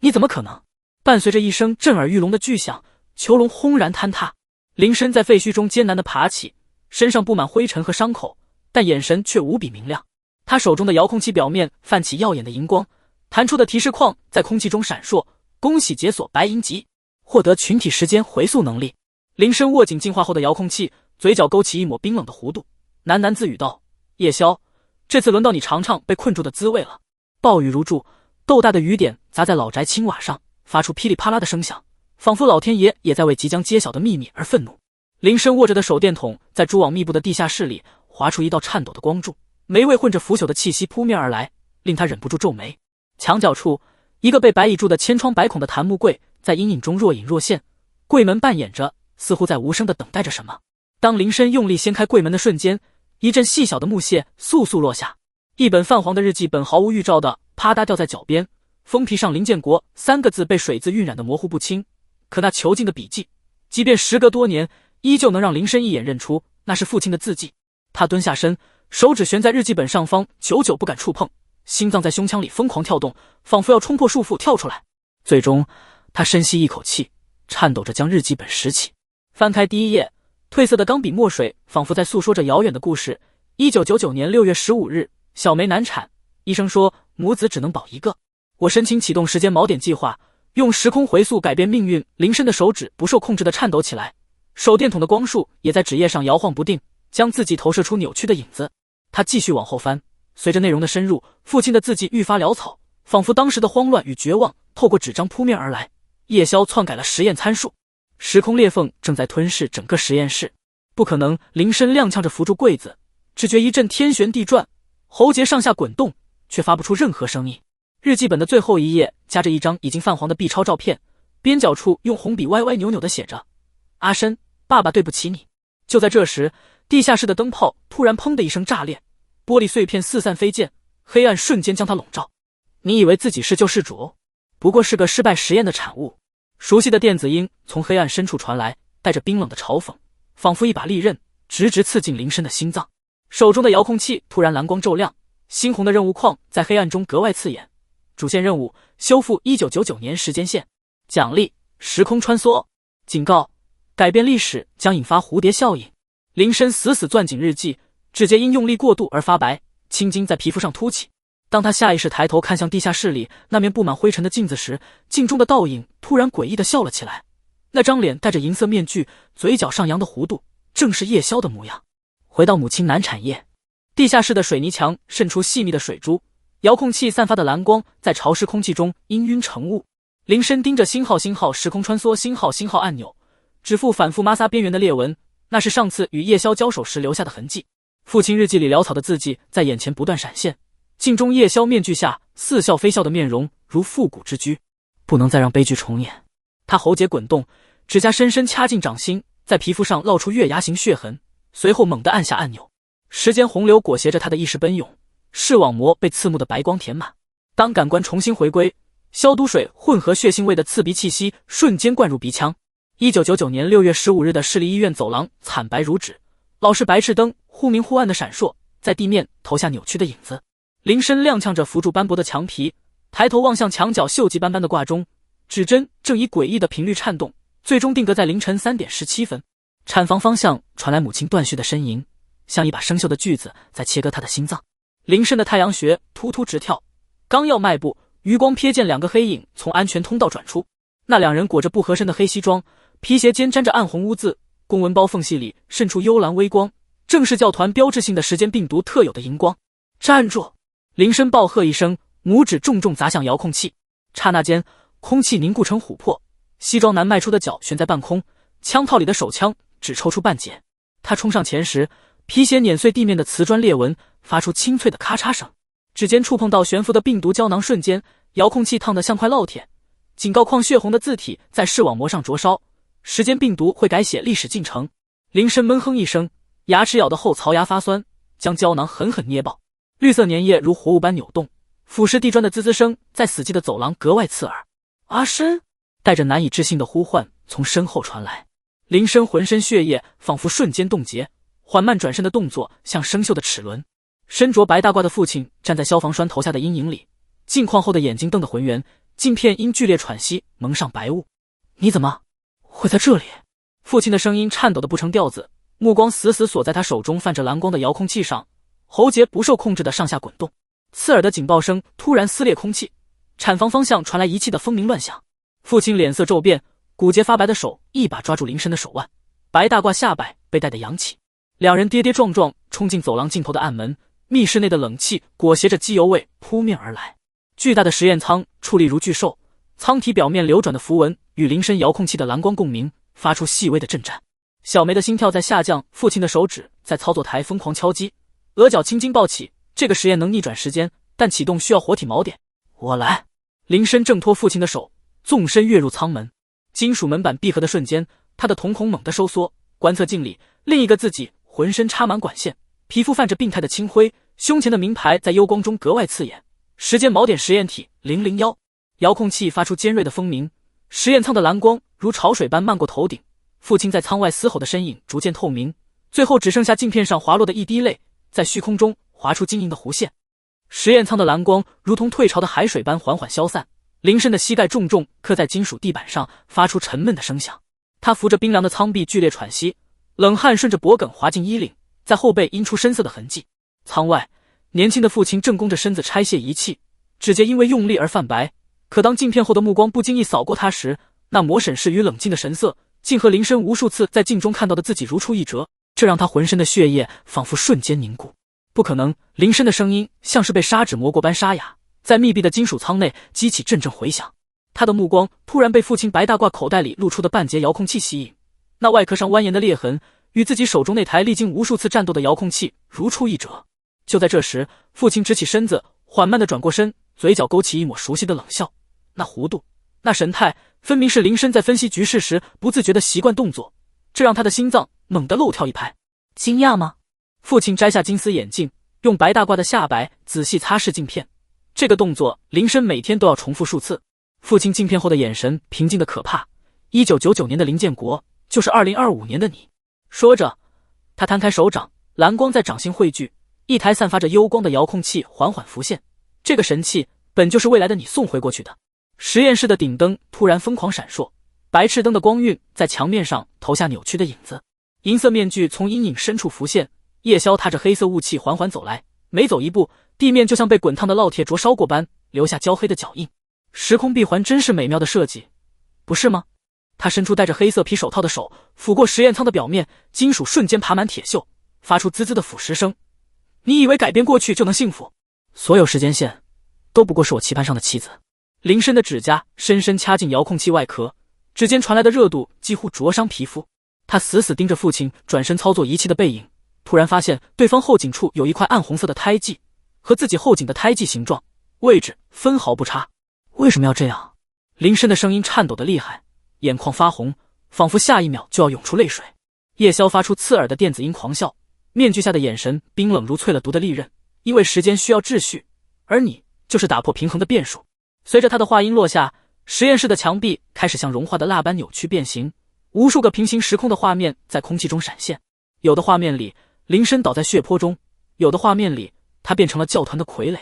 [SPEAKER 1] 你怎么可能？”伴随着一声震耳欲聋的巨响，囚笼轰然坍塌。林深在废墟中艰难地爬起，身上布满灰尘和伤口，但眼神却无比明亮。他手中的遥控器表面泛起耀眼的荧光，弹出的提示框在空气中闪烁：“恭喜解锁白银级，获得群体时间回溯能力。”林深握紧进化后的遥控器，嘴角勾起一抹冰冷的弧度，喃喃自语道：“叶萧，这次轮到你尝尝被困住的滋味了。”暴雨如注，豆大的雨点砸在老宅青瓦上，发出噼里啪啦的声响，仿佛老天爷也在为即将揭晓的秘密而愤怒。林深握着的手电筒在蛛网密布的地下室里划出一道颤抖的光柱，霉味混着腐朽的气息扑面而来，令他忍不住皱眉。墙角处，一个被白蚁筑得千疮百孔的檀木柜在阴影中若隐若现，柜门半掩着，似乎在无声地等待着什么。当林深用力掀开柜门的瞬间，一阵细小的木屑簌簌落下，一本泛黄的日记本毫无预兆地啪嗒掉在脚边，封皮上林建国3个字被水渍晕染得模糊不清，可那遒劲的笔迹，即便时隔多年，依旧能让林深一眼认出那是父亲的字迹。他蹲下身，手指悬在日记本上方，久久不敢触碰，心脏在胸腔里疯狂跳动，仿佛要冲破束缚跳出来。最终他深吸一口气，颤抖着将日记本拾起，翻开第1页，褪色的钢笔墨水仿佛在诉说着遥远的故事。1999年6月15日，小梅难产，医生说母子只能保1个。我申请启动时间锚点计划，用时空回溯改变命运。林深的手指不受控制地颤抖起来，手电筒的光束也在纸页上摇晃不定，将自己投射出扭曲的影子。他继续往后翻，随着内容的深入，父亲的字迹愈发潦草，仿佛当时的慌乱与绝望透过纸张扑面而来。叶宵篡改了实验参数，时空裂缝正在吞噬整个实验室。不可能！林深踉跄着扶住柜子，只觉一阵天旋地转，喉结上下滚动，却发不出任何声音。日记本的最后1页夹着一张已经泛黄的 B 超照片，边角处用红笔歪歪扭扭地写着：阿深，爸爸对不起你。就在这时，地下室的灯泡突然砰的一声炸裂，玻璃碎片四散飞溅，黑暗瞬间将他笼罩。你以为自己是救世主？不过是个失败实验的产物。熟悉的电子音从黑暗深处传来，带着冰冷的嘲讽，仿佛一把利刃直直刺进林深的心脏。手中的遥控器突然蓝光骤亮，猩红的任务框在黑暗中格外刺眼。主线任务：修复1999年时间线。奖励：时空穿梭。警告：改变历史将引发蝴蝶效应。林深死死攥紧日记，指节因用力过度而发白，青筋在皮肤上凸起。当他下意识抬头看向地下室里那面布满灰尘的镜子时，镜中的倒影突然诡异地笑了起来。那张脸戴着银色面具，嘴角上扬的弧度，正是叶宵的模样。回到母亲难产夜，地下室的水泥墙渗出细密的水珠，遥控器散发的蓝光在潮湿空气中氤氲成雾。林深盯着星号时空穿梭星号按钮，指腹反复摩擦边缘的裂纹，那是上次与叶宵交手时留下的痕迹。父亲日记里潦草的字迹在眼前不断闪现，镜中叶宵面具下似笑非笑的面容如复古之居。不能再让悲剧重演。他喉结滚动，指甲深深掐进掌心，在皮肤上烙出月牙形血痕，随后猛地按下按钮。时间洪流裹挟着他的意识奔涌，视网膜被刺目的白光填满。当感官重新回归，消毒水混合血腥味的刺鼻气息瞬间灌入鼻腔。1999年6月15日的市立医院走廊惨白如纸，老式白炽灯忽明忽暗的闪烁，在地面投下扭曲的影子。林深踉跄着扶住斑驳的墙皮，抬头望向墙角锈迹斑斑的挂钟，指针正以诡异的频率颤动，最终定格在凌晨3点17分。产房方向传来母亲断续的呻吟，像一把生锈的锯子在切割他的心脏。林深的太阳穴突突直跳，刚要迈步，余光瞥见2个黑影从安全通道转出。那2人裹着不合身的黑西装，皮鞋间沾着暗红污渍，公文包缝隙里渗出幽蓝微光，正是教团标志性的时间病毒特有的荧光。站住！林深暴喝一声，拇指重重砸向遥控器。刹那间，空气凝固成琥珀，西装男迈出的脚悬在半空，枪套里的手枪只抽出半截。他冲上前时，皮鞋碾碎地面的瓷砖裂纹，发出清脆的咔嚓声。指尖触碰到悬浮的病毒胶囊瞬间，遥控器烫得像块烙铁，警告框血红的字体在视网膜上灼烧，时间病毒会改写历史进程。林深闷哼一声，牙齿咬得后槽牙发酸，将胶囊狠狠捏爆。绿色粘液如活物般扭动，腐蚀地砖的滋滋声在死寂的走廊格外刺耳。阿深！带着难以置信的呼唤从身后传来。林深浑身血液仿佛瞬间冻结，缓慢转身的动作像生锈的齿轮。身着白大褂的父亲站在消防栓投下的阴影里，镜框后的眼睛瞪得浑圆，镜片因剧烈喘息蒙上白雾。你怎么会在这里？父亲的声音颤抖得不成调子，目光死死锁在他手中泛着蓝光的遥控器上，喉结不受控制的上下滚动。刺耳的警报声突然撕裂空气，产房方向传来仪器的风鸣乱响。父亲脸色骤变，骨节发白的手一把抓住林深的手腕，白大褂下摆被带得扬起。2人跌跌撞撞冲进走廊尽头的暗门，密室内的冷气裹挟着机油味扑面而来。巨大的实验舱矗立如巨兽，舱体表面流转的符文与林深遥控器的蓝光共鸣，发出细微的震颤。小梅的心跳在下降，父亲的手指在操作台疯狂敲击，额角青筋暴起。这个实验能逆转时间，但启动需要活体锚点。我来。林深挣脱父亲的手，纵身跃入舱门。金属门板闭合的瞬间，他的瞳孔猛地收缩，观测镜里另一个自己浑身插满管线，皮肤泛着病态的青灰，胸前的名牌在幽光中格外刺眼。时间锚点实验体001，遥控器发出尖锐的风鸣，实验舱的蓝光如潮水般漫过头顶。父亲在舱外嘶吼的身影逐渐透明，最后只剩下镜片上滑落的一滴泪，在虚空中划出晶莹的弧线。实验舱的蓝光如同退潮的海水般缓缓消散，林深的膝盖重重磕在金属地板上，发出沉闷的声响。他扶着冰凉的舱壁剧烈喘息，冷汗顺着脖颈滑进衣领，在后背阴出深色的痕迹。舱外，年轻的父亲正弓着身子拆卸仪器，指节因为用力而泛白，可当镜片后的目光不经意扫过他时，那抹审视与冷静的神色竟和林深无数次在镜中看到的自己如出一辙，这让他浑身的血液仿佛瞬间凝固。不可能！林深的声音像是被砂纸磨过般沙哑，在密闭的金属舱内激起阵阵回响。他的目光突然被父亲白大褂口袋里露出的半截遥控器吸引，那外壳上蜿蜒的裂痕与自己手中那台历经无数次战斗的遥控器如出一辙。就在这时，父亲直起身子，缓慢地转过身，嘴角勾起一抹熟悉的冷笑。那弧度，那神态，分明是林深在分析局势时不自觉的习惯动作，这让他的心脏猛地漏跳一拍。惊讶吗？父亲摘下金丝眼镜，用白大褂的下摆仔细擦拭镜片。这个动作林深每天都要重复数次。父亲镜片后的眼神平静的可怕。1999年的林建国，就是2025年的你。说着，他摊开手掌，蓝光在掌心汇聚，一台散发着幽光的遥控器缓缓浮现。这个神器本就是未来的你送回过去的。实验室的顶灯突然疯狂闪烁，白炽灯的光晕在墙面上投下扭曲的影子，银色面具从阴影深处浮现。叶宵踏着黑色雾气缓缓走来，每走一步，地面就像被滚烫的烙铁灼烧过般，留下焦黑的脚印。时空闭环真是美妙的设计，不是吗？他伸出戴着黑色皮手套的手，抚过实验舱的表面，金属瞬间爬满铁锈，发出滋滋的腐蚀声。你以为改变过去就能幸福？所有时间线都不过是我棋盘上的棋子。林深的指甲深深掐进遥控器外壳，指尖传来的热度几乎灼伤皮肤。他死死盯着父亲转身操作仪器的背影，突然发现对方后颈处有一块暗红色的胎记，和自己后颈的胎记形状、位置分毫不差。为什么要这样？林深的声音颤抖得厉害，眼眶发红，仿佛下一秒就要涌出泪水。叶宵发出刺耳的电子音狂笑，面具下的眼神冰冷如淬了毒的利刃。因为时间需要秩序，而你就是打破平衡的变数。随着他的话音落下，实验室的墙壁开始像融化的蜡般扭曲变形，无数个平行时空的画面在空气中闪现。有的画面里林深倒在血泊中，有的画面里他变成了教团的傀儡，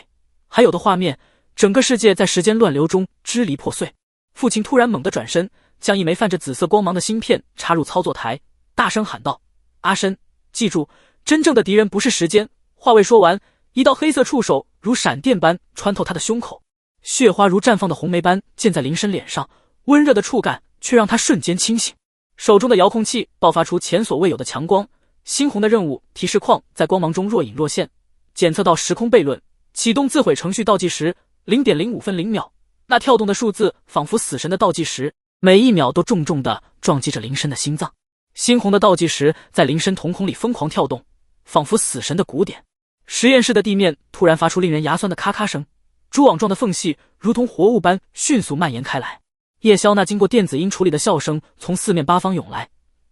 [SPEAKER 1] 还有的画面整个世界在时间乱流中支离破碎。父亲突然猛地转身，将一枚泛着紫色光芒的芯片插入操作台，大声喊道：阿深，记住，真正的敌人不是时间。话未说完，一道黑色触手如闪电般穿透他的胸口，血花如绽放的红梅般溅在林深脸上，温热的触感却让他瞬间清醒。手中的遥控器爆发出前所未有的强光，猩红的任务提示框在光芒中若隐若现。检测到时空悖论，启动自毁程序倒计时 0.05分0秒。那跳动的数字仿佛死神的倒计时，每一秒都重重地撞击着林深的心脏。猩红的倒计时在林深瞳孔里疯狂跳动，仿佛死神的鼓点。实验室的地面突然发出令人牙酸的咔咔声，蛛网状的缝隙如同活物般迅速蔓延开来。叶宵那经过电子音处理的笑声从四面八方涌来，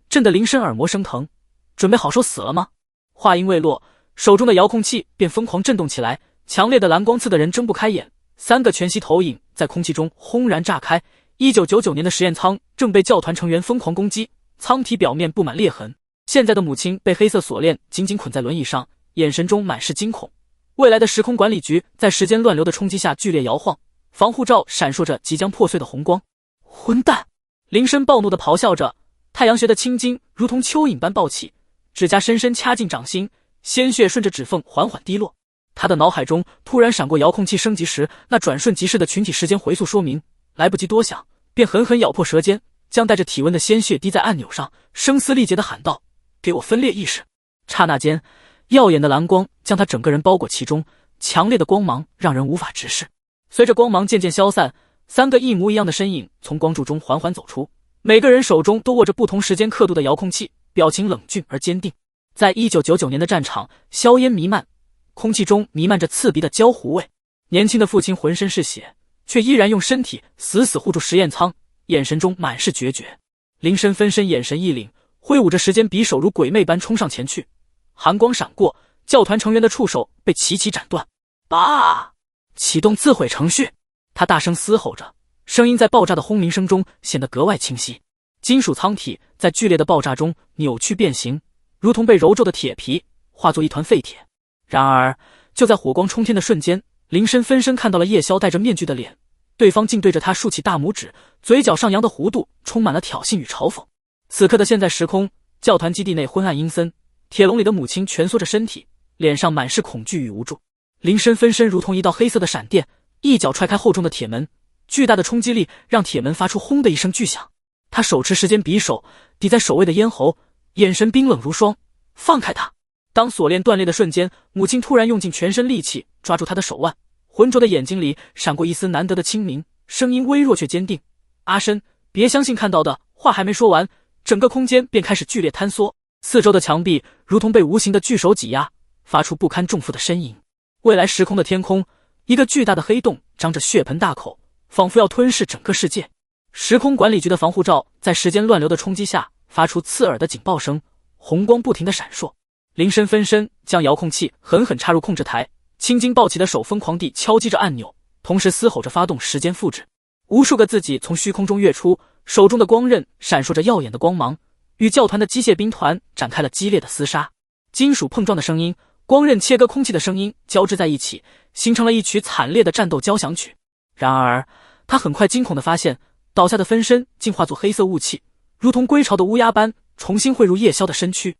[SPEAKER 1] 震得林深耳膜生疼。准备好受死了吗？话音未落，手中的遥控器便疯狂震动起来，强烈的蓝光刺得人睁不开眼。三个全息投影在空气中轰然炸开。1999年的实验舱正被教团成员疯狂攻击，舱体表面布满裂痕。现在的母亲被黑色锁链紧紧捆在轮椅上，眼神中满是惊恐。未来的时空管理局在时间乱流的冲击下剧烈摇晃，防护罩闪烁着即将破碎的红光。混蛋！林深暴怒地咆哮着，太阳穴的青筋如同蚯蚓般暴起，指甲深深掐进掌心，鲜血顺着指缝缓缓滴落。他的脑海中突然闪过遥控器升级时那转瞬即逝的群体时间回溯说明，来不及多想，便狠狠咬破舌尖，将带着体温的鲜血滴在按钮上，声嘶力竭地喊道：给我分裂意识！刹那间，耀眼的蓝光将他整个人包裹其中，强烈的光芒让人无法直视。随着光芒渐渐消散，三个一模一样的身影从光柱中缓缓走出，每个人手中都握着不同时间刻度的遥控器，表情冷峻而坚定。在1999年的战场，硝烟弥漫，空气中弥漫着刺鼻的焦糊味。年轻的父亲浑身是血，却依然用身体死死护住实验舱，眼神中满是决绝。林深分身眼神一凛，挥舞着时间匕首如鬼魅般冲上前去，寒光闪过，教团成员的触手被齐齐斩断。爸！启动自毁程序！他大声嘶吼着，声音在爆炸的轰鸣声中显得格外清晰。金属舱体在剧烈的爆炸中扭曲变形，如同被揉皱的铁皮，化作一团废铁。然而，就在火光冲天的瞬间，林深分身看到了叶宵戴着面具的脸，对方竟对着他竖起大拇指，嘴角上扬的弧度充满了挑衅与嘲讽。此刻的现在时空，教团基地内昏暗阴森，铁笼里的母亲蜷缩着身体，脸上满是恐惧与无助。林深分身如同一道黑色的闪电，一脚踹开厚重的铁门，巨大的冲击力让铁门发出轰的一声巨响。他手持时间匕首抵在守卫的咽喉，眼神冰冷如霜。放开他！当锁链断裂的瞬间，母亲突然用尽全身力气抓住他的手腕，浑浊的眼睛里闪过一丝难得的清明，声音微弱却坚定：阿深，别相信看到的。话还没说完，整个空间便开始剧烈坍缩，四周的墙壁如同被无形的巨手挤压，发出不堪重负的呻吟。未来时空的天空，一个巨大的黑洞张着血盆大口，仿佛要吞噬整个世界。时空管理局的防护罩在时间乱流的冲击下发出刺耳的警报声，红光不停地闪烁。林深分身将遥控器狠狠插入控制台，青筋暴起的手疯狂地敲击着按钮，同时嘶吼着发动时间复制。无数个自己从虚空中跃出，手中的光刃闪烁着耀眼的光芒，与教团的机械兵团展开了激烈的厮杀。金属碰撞的声音，光刃切割空气的声音交织在一起，形成了一曲惨烈的战斗交响曲。然而他很快惊恐地发现，倒下的分身竟化作黑色雾气，如同归巢的乌鸦般重新汇入叶宵的身躯。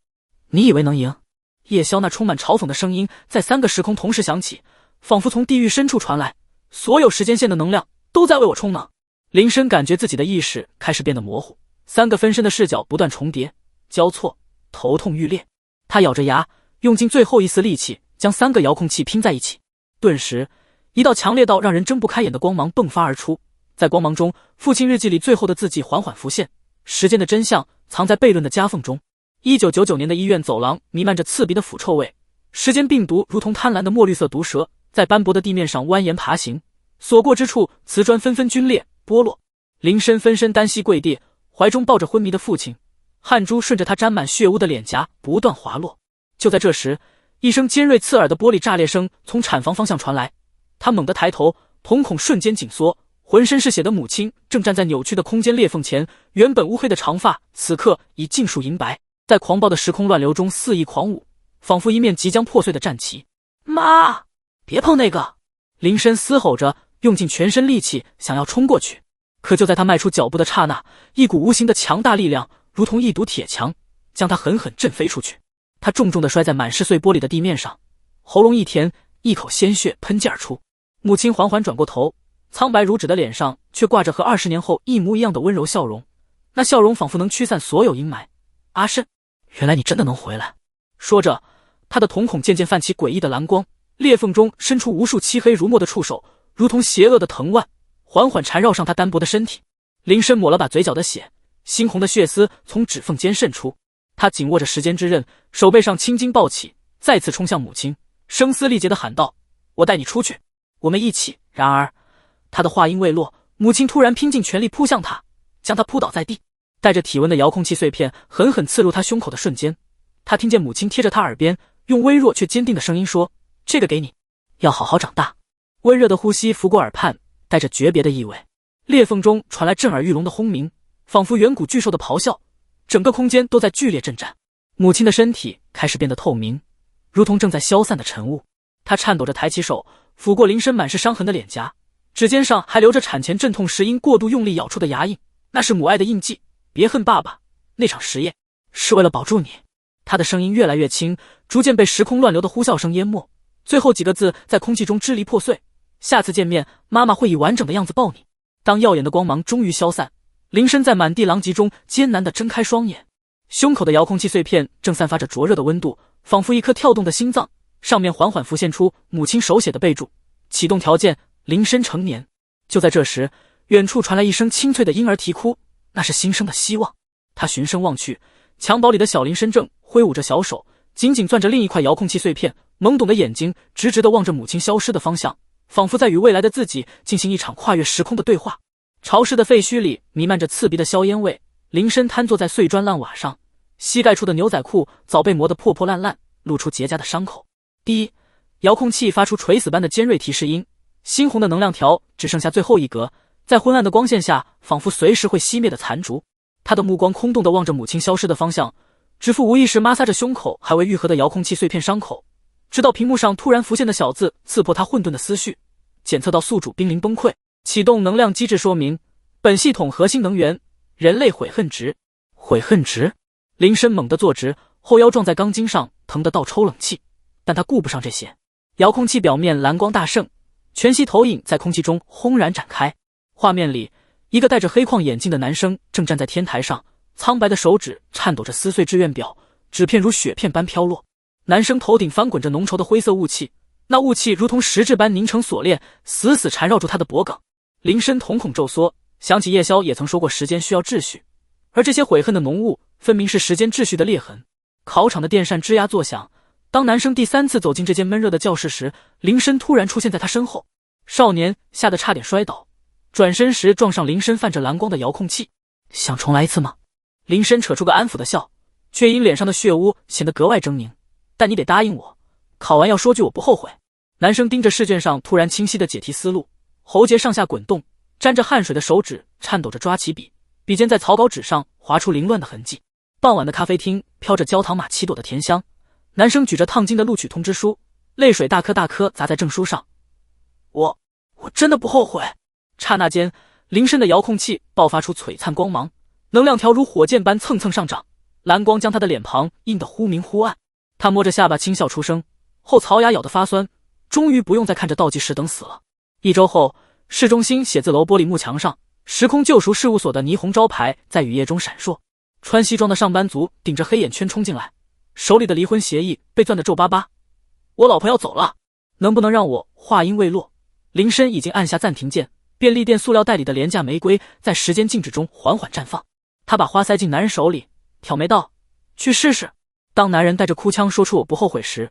[SPEAKER 1] 你以为能赢？叶宵那充满嘲讽的声音在3个时空同时响起，仿佛从地狱深处传来，所有时间线的能量都在为我充能。林深感觉自己的意识开始变得模糊，3个分身的视角不断重叠交错，头痛欲裂。他咬着牙，用尽最后一丝力气将3个遥控器拼在一起。顿时，一道强烈到让人睁不开眼的光芒迸发而出，在光芒中，父亲日记里最后的字迹缓缓浮现，时间的真相藏在悖论的夹缝中。1999年的医院走廊弥漫着刺鼻的腐臭味，时间病毒如同贪婪的墨绿色毒蛇，在斑驳的地面上蜿蜒爬行，所过之处瓷砖纷纷皲裂剥落。林深分身单膝跪地，怀中抱着昏迷的父亲，汗珠顺着他沾满血污的脸颊不断滑落。就在这时，一声尖锐刺耳的玻璃炸裂声从产房方向传来，他猛地抬头，瞳孔瞬间紧缩，浑身是血的母亲正站在扭曲的空间裂缝前，原本乌黑的长发此刻已尽数银白，在狂暴的时空乱流中肆意狂舞，仿佛一面即将破碎的战旗。妈，别碰那个！林深嘶吼着，用尽全身力气想要冲过去，可就在他迈出脚步的刹那，一股无形的强大力量如同一堵铁墙，将他狠狠震飞出去。他重重地摔在满是碎玻璃的地面上，喉咙一甜，一口鲜血喷溅而出。母亲缓缓转过头，苍白如纸的脸上却挂着和20年后一模一样的温柔笑容，那笑容仿佛能驱散所有阴霾。阿深，原来你真的能回来。说着，他的瞳孔渐渐泛起诡异的蓝光，裂缝中伸出无数漆黑如墨的触手，如同邪恶的藤蔓，缓缓缠绕上他单薄的身体。林深抹了把嘴角的血，猩红的血丝从指缝间渗出。他紧握着时间之刃，手背上青筋暴起，再次冲向母亲，声嘶力竭地喊道：我带你出去，我们一起。然而他的话音未落，母亲突然拼尽全力扑向他，将他扑倒在地。带着体温的遥控器碎片狠狠刺入他胸口的瞬间，他听见母亲贴着他耳边用微弱却坚定的声音说：这个给你，要好好长大。温热的呼吸拂过耳畔，带着诀别的意味。裂缝中传来震耳欲聋的轰鸣，仿佛远古巨兽的咆哮，整个空间都在剧烈震颤。母亲的身体开始变得透明，如同正在消散的晨雾。她颤抖着抬起手，抚过林深满是伤痕的脸颊，指尖上还留着产前阵痛时因过度用力咬出的牙印，那是母爱的印记。别恨爸爸，那场实验是为了保住你。他的声音越来越轻，逐渐被时空乱流的呼啸声淹没，最后几个字在空气中支离破碎：下次见面，妈妈会以完整的样子抱你。当耀眼的光芒终于消散，林深在满地狼藉中艰难地睁开双眼，胸口的遥控器碎片正散发着灼热的温度，仿佛一颗跳动的心脏，上面缓缓浮现出母亲手写的备注：启动条件，林深成年。就在这时，远处传来一声清脆的婴儿啼哭，那是新生的希望。他循声望去，襁褓里的小林深正挥舞着小手，紧紧攥着另一块遥控器碎片，懵懂的眼睛直直地望着母亲消失的方向，仿佛在与未来的自己进行一场跨越时空的对话。潮湿的废墟里弥漫着刺鼻的硝烟味，林深瘫坐在碎砖烂瓦上，膝盖处的牛仔裤早被磨得破破烂烂，露出结痂的伤口。滴，遥控器发出垂死般的尖锐提示音，猩红的能量条只剩下最后一格，在昏暗的光线下仿佛随时会熄灭的残烛。他的目光空洞地望着母亲消失的方向，指腹无意识摩擦着胸口还未愈合的遥控器碎片伤口，直到屏幕上突然浮现的小字刺破他混沌的思绪：检测到宿主濒临崩溃，启动能量机制说明，本系统核心能源人类悔恨值。悔恨值？林深猛地坐直，后腰撞在钢筋上，疼得倒抽冷气，但他顾不上这些。遥控器表面蓝光大盛，全息投影在空气中轰然展开。画面里，一个戴着黑框眼镜的男生正站在天台上，苍白的手指颤抖着撕碎志愿表，纸片如雪片般飘落。男生头顶翻滚着浓稠的灰色雾气，那雾气如同实质般凝成锁链，死死缠绕住他的脖颈。林深瞳孔骤缩，想起叶宵也曾说过时间需要秩序，而这些悔恨的浓雾分明是时间秩序的裂痕。考场的电扇吱呀作响，当男生第3次走进这间闷热的教室时，林深突然出现在他身后。少年吓得差点摔倒，转身时撞上林深泛着蓝光的遥控器。想重来一次吗？林深扯出个安抚的笑，却因脸上的血污显得格外狰狞。但你得答应我，考完要说句我不后悔。男生盯着试卷上突然清晰的解题思路，喉结上下滚动，沾着汗水的手指颤抖着抓起笔，笔尖在草稿纸上划出凌乱的痕迹。傍晚的咖啡厅飘着焦糖玛奇朵的甜香，男生举着烫金的录取通知书，泪水大颗大颗砸在证书上。我真的不后悔。刹那间，林深的遥控器爆发出璀璨光芒，能量条如火箭般蹭蹭上涨，蓝光将他的脸庞映得忽明忽暗。他摸着下巴轻笑出声，后槽牙咬得发酸，终于不用再看着倒计时等死了。1周后，市中心写字楼玻璃幕墙上，时空救赎事务所的霓虹招牌在雨夜中闪烁。穿西装的上班族顶着黑眼圈冲进来，手里的离婚协议被攥得皱巴巴。我老婆要走了，能不能让我……话音未落，林深已经按下暂停键，便利店塑料袋里的廉价玫瑰在时间静止中缓缓绽放。他把花塞进男人手里，挑眉道：去试试。当男人带着哭腔说出我不后悔时，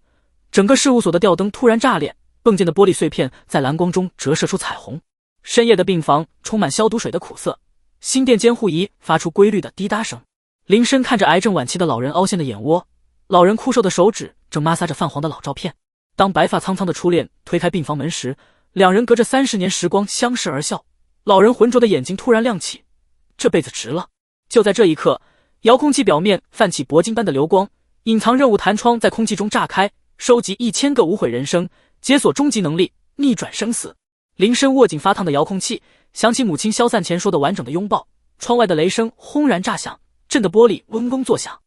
[SPEAKER 1] 整个事务所的吊灯突然炸裂，迸溅的玻璃碎片在蓝光中折射出彩虹。深夜的病房充满消毒水的苦涩，心电监护仪发出规律的滴答声。林深看着癌症晚期的老人凹陷的眼窝，老人枯瘦的手指正摩挲着泛黄的老照片。当白发苍苍的初恋推开病房门时，两人隔着30年时光相视而笑。老人浑浊的眼睛突然亮起，这辈子值了。就在这一刻，遥控器表面泛起铂金般的流光，隐藏任务弹窗在空气中炸开，收集1000个无悔人生，解锁终极能力，逆转生死。林深握紧发烫的遥控器，想起母亲消散前说的完整的拥抱。窗外的雷声轰然炸响，震得玻璃嗡嗡作响。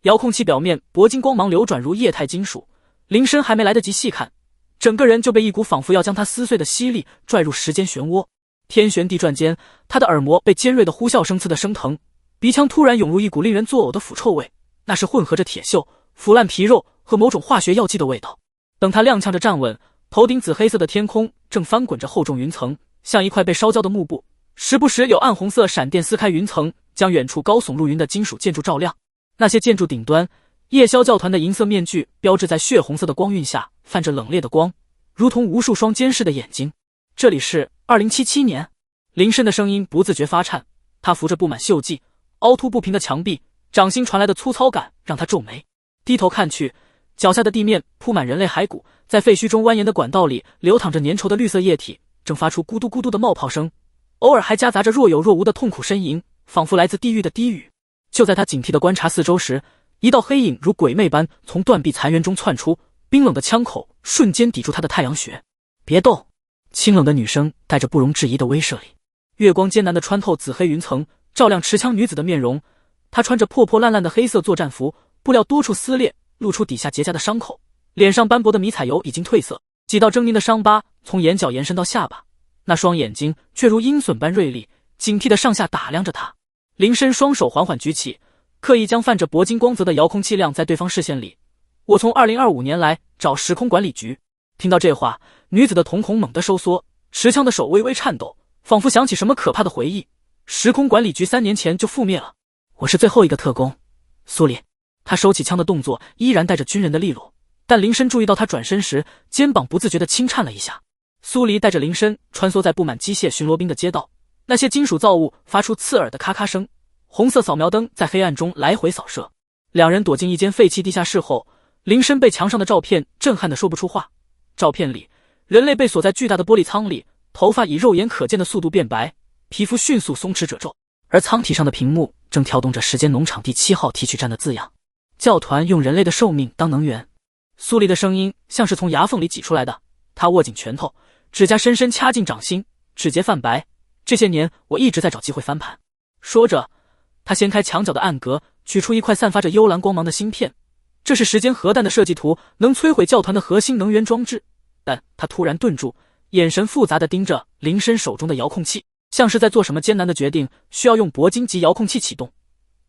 [SPEAKER 1] 遥控器表面铂金光芒流转如液态金属，林深还没来得及细看，整个人就被一股仿佛要将他撕碎的吸力拽入时间漩涡。天旋地转间，他的耳膜被尖锐的呼啸声刺得生疼，鼻腔突然涌入一股令人作呕的腐臭味，那是混合着铁锈、腐烂皮肉和某种化学药剂的味道。等他踉跄着站稳，头顶紫黑色的天空正翻滚着厚重云层，像一块被烧焦的幕布，时不时有暗红色闪电撕开云层，将远处高耸入云的金属建筑照亮。那些建筑顶端，夜宵教团的银色面具标志在血红色的光晕下泛着冷冽的光，如同无数双监视的眼睛。这里是2077年。林深的声音不自觉发颤，他扶着布满锈迹、凹凸不平的墙壁，掌心传来的粗糙感让他皱眉。低头看去，脚下的地面铺满人类骸骨，在废墟中蜿蜒的管道里流淌着粘稠的绿色液体，正发出咕嘟咕嘟的冒泡声，偶尔还夹杂着若有若无的痛苦呻吟，仿佛来自地狱的低语。就在他警惕地观察四周时，一道黑影如鬼魅般从断壁残垣中窜出，冰冷的枪口瞬间抵住他的太阳穴。别动！清冷的女声带着不容置疑的威慑力。月光艰难地穿透紫黑云层，照亮持枪女子的面容。她穿着破破烂烂的黑色作战服，布料多处撕裂，露出底下结痂的伤口，脸上斑驳的迷彩油已经褪色，几道狰狞的伤疤从眼角延伸到下巴，那双眼睛却如鹰隼般锐利，警惕地上下打量着他。林深双手缓缓举起，刻意将泛着铂金光泽的遥控器亮在对方视线里。我从2025年来找时空管理局。听到这话，女子的瞳孔猛地收缩，持枪的手微微颤抖，仿佛想起什么可怕的回忆。时空管理局3年前就覆灭了。我是最后一个特工，苏里。他收起枪的动作依然带着军人的利落，但林深注意到他转身时，肩膀不自觉地轻颤了一下。苏黎带着林深穿梭在布满机械巡逻兵的街道，那些金属造物发出刺耳的咔咔声，红色扫描灯在黑暗中来回扫射。两人躲进一间废弃地下室后，林深被墙上的照片震撼得说不出话。照片里，人类被锁在巨大的玻璃舱里，头发以肉眼可见的速度变白，皮肤迅速松弛褶皱，而舱体上的屏幕正跳动着时间农场第7号提取站的字样。教团用人类的寿命当能源。苏黎的声音像是从牙缝里挤出来的，他握紧拳头，指甲深深掐进掌心，指节泛白。这些年我一直在找机会翻盘。说着，他掀开墙角的暗格，取出一块散发着幽蓝光芒的芯片。这是时间核弹的设计图，能摧毁教团的核心能源装置。但他突然顿住，眼神复杂地盯着林深手中的遥控器，像是在做什么艰难的决定，需要用铂金级遥控器启动，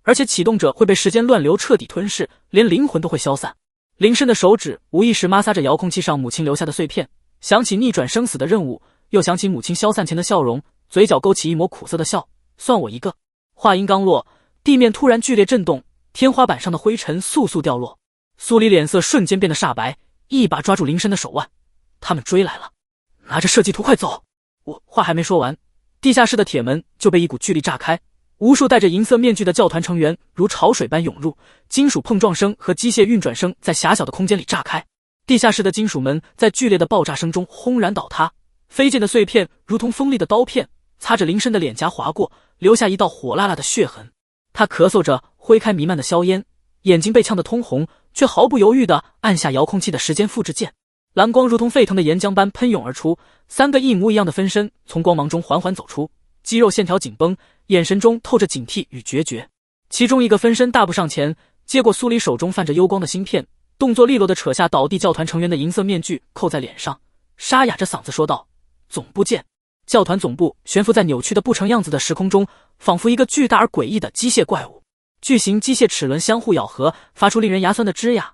[SPEAKER 1] 而且启动者会被时间乱流彻底吞噬，连灵魂都会消散。林深的手指无意识摩挲着遥控器上母亲留下的碎片，想起逆转生死的任务，又想起母亲消散前的笑容，嘴角勾起一抹苦涩的笑。算我一个。话音刚落，地面突然剧烈震动，天花板上的灰尘簌簌掉落。苏黎脸色瞬间变得煞白，一把抓住林深的手腕。他们追来了，拿着设计图快走！我话还没说完，地下室的铁门就被一股巨力炸开，无数戴着银色面具的教团成员如潮水般涌入，金属碰撞声和机械运转声在狭小的空间里炸开。地下室的金属门在剧烈的爆炸声中轰然倒塌，飞溅的碎片如同锋利的刀片，擦着林深的脸颊划过，留下一道火辣辣的血痕。他咳嗽着挥开弥漫的硝烟，眼睛被呛得通红，却毫不犹豫地按下遥控器的时间复制键。蓝光如同沸腾的岩浆般喷涌而出，3个一模一样的分身从光芒中缓缓走出，肌肉线条紧绷，眼神中透着警惕与决绝。其中一个分身大步上前，接过苏黎手中泛着幽光的芯片，动作利落地扯下倒地教团成员的银色面具，扣在脸上，沙哑着嗓子说道：“总部见。”教团总部悬浮在扭曲的不成样子的时空中，仿佛一个巨大而诡异的机械怪物。巨型机械齿轮相互咬合，发出令人牙酸的吱呀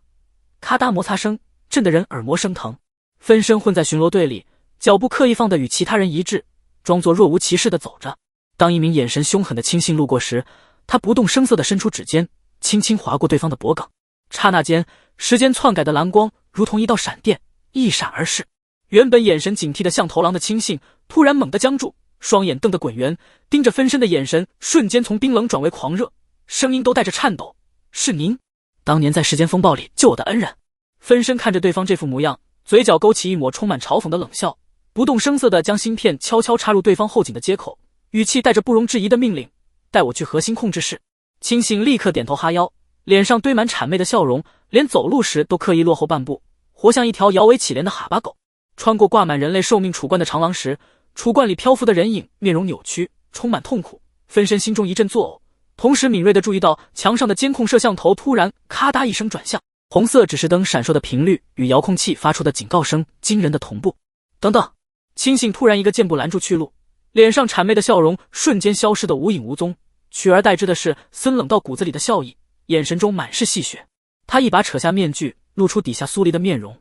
[SPEAKER 1] 咔嗒摩擦声，震得人耳膜生疼。分身混在巡逻队里，脚步刻意放得与其他人一致，装作若无其事地走着。当一名眼神凶狠的亲信路过时，他不动声色地伸出指尖，轻轻划过对方的脖颈。刹那间，时间篡改的蓝光如同一道闪电，一闪而逝。原本眼神警惕的像头狼的亲信突然猛地僵住，双眼瞪得滚圆，盯着分身的眼神瞬间从冰冷转为狂热，声音都带着颤抖：“是您，当年在时间风暴里救我的恩人。”分身看着对方这副模样，嘴角勾起一抹充满嘲讽的冷笑，不动声色地将芯片悄悄插入对方后颈的接口，语气带着不容置疑的命令：“带我去核心控制室。”亲信立刻点头哈腰，脸上堆满谄媚的笑容，连走路时都刻意落后半步，活像一条摇尾乞怜的哈巴狗。穿过挂满人类寿命储罐的长廊时，储罐里漂浮的人影面容扭曲，充满痛苦。分身心中一阵作呕，同时敏锐地注意到墙上的监控摄像头突然咔嗒一声转向，红色指示灯闪烁的频率与遥控器发出的警告声惊人的同步。等等！亲信突然一个箭步拦住去路，脸上谄媚的笑容瞬间消失得无影无踪，取而代之的是森冷到骨子里的笑意，眼神中满是戏谑。他一把扯下面具，露出底下苏黎的面容，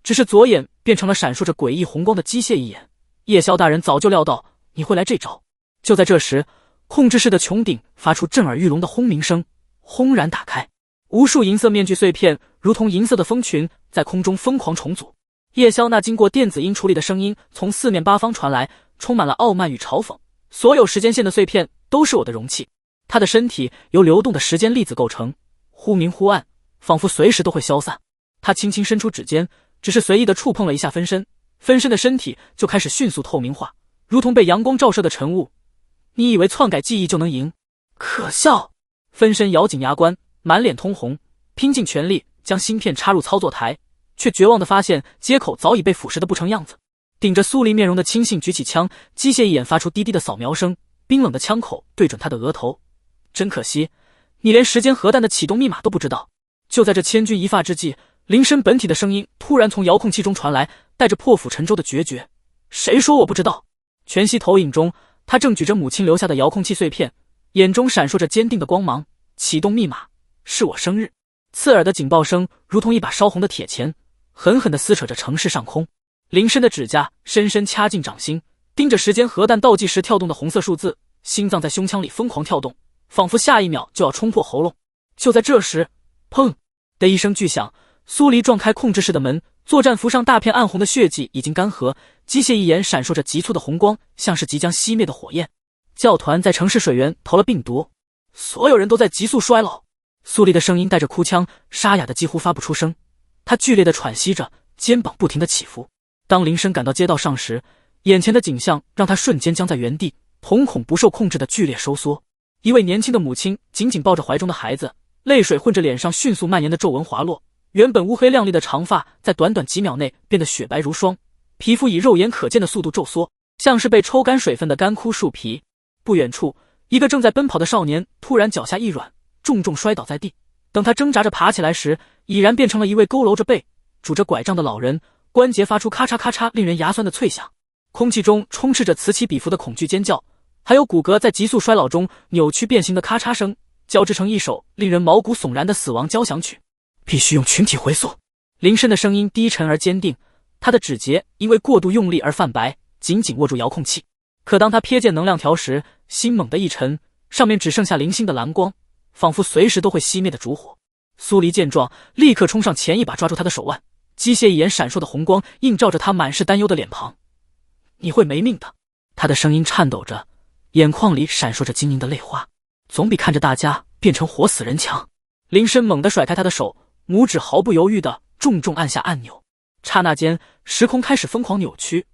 [SPEAKER 1] 只是左眼变成了闪烁着诡异红光的机械一眼。夜宵大人早就料到你会来这招。就在这时，控制室的穹顶发出震耳欲聋的轰鸣声，轰然打开，无数银色面具碎片如同银色的蜂群在空中疯狂重组。夜宵那经过电子音处理的声音从四面八方传来，充满了傲慢与嘲讽：“所有时间线的碎片都是我的容器。”他的身体由流动的时间粒子构成，忽明忽暗，仿佛随时都会消散。他轻轻伸出指尖，只是随意地触碰了一下分身，分身的身体就开始迅速透明化，如同被阳光照射的晨雾。你以为篡改记忆就能赢？可笑！分身咬紧牙关，满脸通红，拼尽全力将芯片插入操作台，却绝望地发现接口早已被腐蚀得不成样子。顶着苏黎面容的亲信举起枪，机械一眼发出滴滴的扫描声，冰冷的枪口对准他的额头。真可惜，你连时间核弹的启动密码都不知道。就在这千钧一发之际，林深本体的声音突然从遥控器中传来，带着破釜沉舟的决绝：“谁说我不知道？”全息投影中，他正举着母亲留下的遥控器碎片，眼中闪烁着坚定的光芒。启动密码是我生日。刺耳的警报声如同一把烧红的铁钳，狠狠地撕扯着城市上空。林深的指甲深深掐进掌心，盯着时间核弹倒计时跳动的红色数字，心脏在胸腔里疯狂跳动，仿佛下一秒就要冲破喉咙。就在这时，砰的一声巨响，苏黎撞开控制室的门，作战服上大片暗红的血迹已经干涸，机械一眼闪烁着急促的红光，像是即将熄灭的火焰。教团在城市水源投了病毒，所有人都在急速衰老。苏黎的声音带着哭腔，沙哑的几乎发不出声。他剧烈的喘息着，肩膀不停的起伏。当林深赶到街道上时，眼前的景象让他瞬间僵在原地，瞳孔不受控制的剧烈收缩。一位年轻的母亲紧紧抱着怀中的孩子，泪水混着脸上迅速蔓延的皱纹滑落。原本乌黑亮丽的长发在短短几秒内变得雪白如霜，皮肤以肉眼可见的速度皱缩，像是被抽干水分的干枯树皮。不远处，一个正在奔跑的少年突然脚下一软，重重摔倒在地。等他挣扎着爬起来时，已然变成了一位佝偻着背、拄着拐杖的老人，关节发出咔嚓咔嚓令人牙酸的脆响。空气中充斥着此起彼伏的恐惧尖叫，还有骨骼在急速衰老中扭曲变形的咔嚓声，交织成一首令人毛骨悚然的死亡交响曲。必须用群体回溯。林深的声音低沉而坚定，他的指节因为过度用力而泛白，紧紧握住遥控器。可当他瞥见能量条时，心猛地一沉，上面只剩下零星的蓝光，仿佛随时都会熄灭的烛火。苏黎见状，立刻冲上前一把抓住他的手腕，机械一眼闪烁的红光映照着他满是担忧的脸庞。你会没命的。他的声音颤抖着，眼眶里闪烁着晶莹的泪花。总比看着大家变成活死人强。林深猛地甩开他的手，拇指毫不犹豫地重重按下按钮。刹那间，时空开始疯狂扭曲，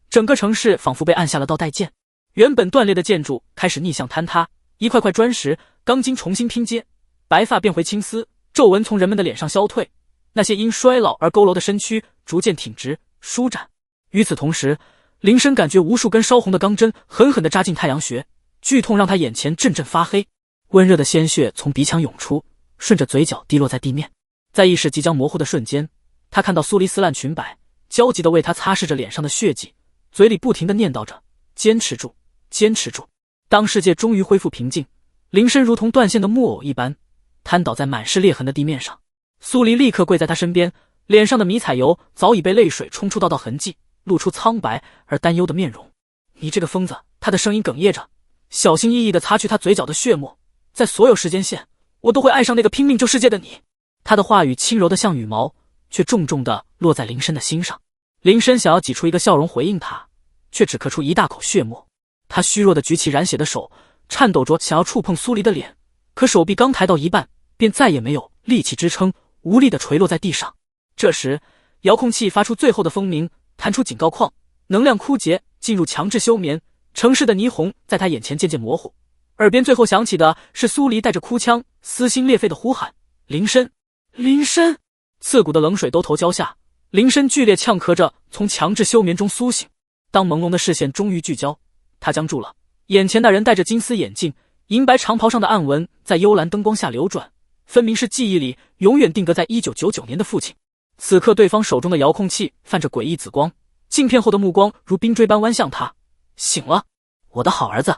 [SPEAKER 1] 整个城市仿佛被按下了倒带键。原本断裂的建筑开始逆向坍塌，一块块砖石、钢筋重新拼接，白发变回青丝，皱纹从人们的脸上消退，那些因衰老而佝偻的身躯逐渐挺直、舒展。与此同时，林深感觉无数根烧红的钢针狠狠地扎进太阳穴，剧痛让他眼前阵阵发黑，温热的鲜血从鼻腔涌出，顺着嘴角滴落在地面。在意识即将模糊的瞬间，他看到苏黎撕烂裙摆，焦急地为他擦拭着脸上的血迹，嘴里不停地念叨着坚持住，坚持住。当世界终于恢复平静，林深如同断线的木偶一般瘫倒在满是裂痕的地面上。苏黎立刻跪在他身边，脸上的迷彩油早已被泪水冲出道道痕迹，露出苍白而担忧的面容。你这个疯子，他的声音哽咽着，小心翼翼地擦去他嘴角的血沫。在所有时间线，我都会爱上那个拼命救世界的你。他的话语轻柔得像羽毛，却重重地落在林深的心上。林深想要挤出一个笑容回应他，却只咳出一大口血沫。他虚弱地举起染血的手，颤抖着想要触碰苏黎的脸，可手臂刚抬到一半，便再也没有力气支撑，无力地垂落在地上。这时，遥控器发出最后的风鸣，弹出警告框，能量枯竭，进入强制休眠。城市的霓虹在他眼前渐渐模糊，耳边最后响起的是苏黎带着哭腔、撕心裂肺的呼喊：林深，林深！刺骨的冷水兜头浇下，林深剧烈呛咳着从强制休眠中苏醒。当朦胧的视线终于聚焦，他僵住了。眼前那人戴着金丝眼镜，银白长袍上的暗纹在幽蓝灯光下流转，分明是记忆里永远定格在1999年的父亲。此刻对方手中的遥控器泛着诡异紫光，镜片后的目光如冰锥般弯向他。醒了，我的好儿子，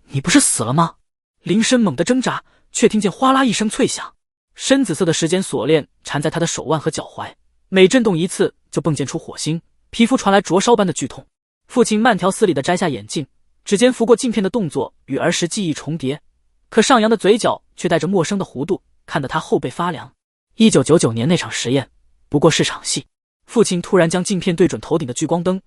[SPEAKER 1] 你不是死了吗？林深猛地挣扎，却听见哗啦一声脆响，深紫色的时间锁链缠在他的手腕和脚踝，每震动一次就迸溅出火星，皮肤传来灼烧般的剧痛。父亲慢条斯理地摘下眼镜，指尖拂过镜片的动作与儿时记忆重叠，可上扬的嘴角却带着陌生的弧度，看得他后背发凉。1999年那场实验不过是场戏。父亲突然将镜片对准头顶的聚光灯，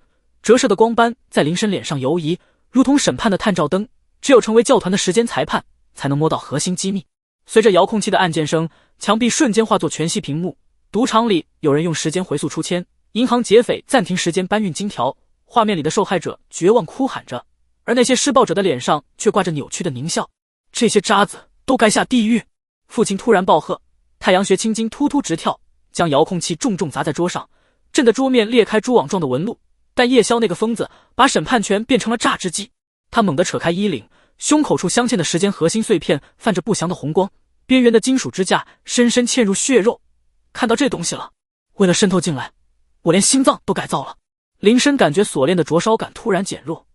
[SPEAKER 1] 折射的光斑在林深脸上游移，如同审判的探照灯，只有成为教团的时间裁判，才能摸到核心机密。随着遥控器的按键声，墙壁瞬间化作全息屏幕，赌场里有人用时间回溯出签，银行劫匪暂停时间搬运金条，画面里的受害者绝望哭喊着，而那些施暴者的脸上却挂着扭曲的狞笑。这些渣子都该下地狱！父亲突然暴喝，太阳穴青筋突突直跳，将遥控器重重砸在桌上，震得桌面裂开蛛网状的纹路。但叶宵那个疯子把审判权变成了榨汁机，他猛地扯开衣领，胸口处镶嵌的时间核心碎片泛着不祥的红光，边缘的金属支架深深嵌入血肉。看到这东西了，为了渗透进来，我连心脏都改造了。林深感觉锁链的灼烧感突然减弱，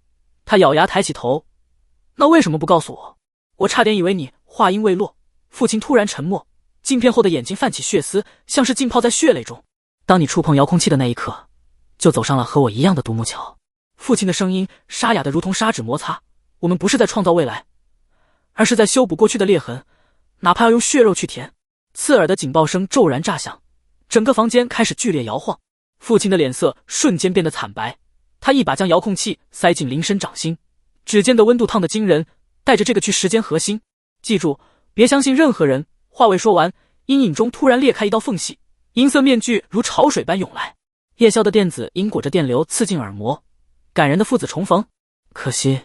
[SPEAKER 1] 他咬牙抬起头，那为什么不告诉我？我差点以为你……话音未落，父亲突然沉默，镜片后的眼睛泛起血丝，像是浸泡在血泪中。当你触碰遥控器的那一刻，就走上了和我一样的独木桥。父亲的声音沙哑的如同砂纸摩擦，我们不是在创造未来，而是在修补过去的裂痕，哪怕要用血肉去填。刺耳的警报声骤然炸响，整个房间开始剧烈摇晃。父亲的脸色瞬间变得惨白，他一把将遥控器塞进林深掌心，指尖的温度烫得惊人，带着这个去时间核心。记住，别相信任何人。话未说完，阴影中突然裂开一道缝隙，银色面具如潮水般涌来。夜宵的电子音裹着电流刺进耳膜，感人的父子重逢。可惜，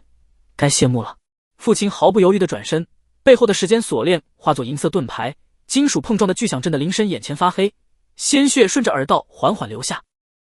[SPEAKER 1] 该谢幕了。父亲毫不犹豫地转身，背后的时间锁链化作银色盾牌，金属碰撞的巨响震得林深眼前发黑，鲜血顺着耳道缓缓流下。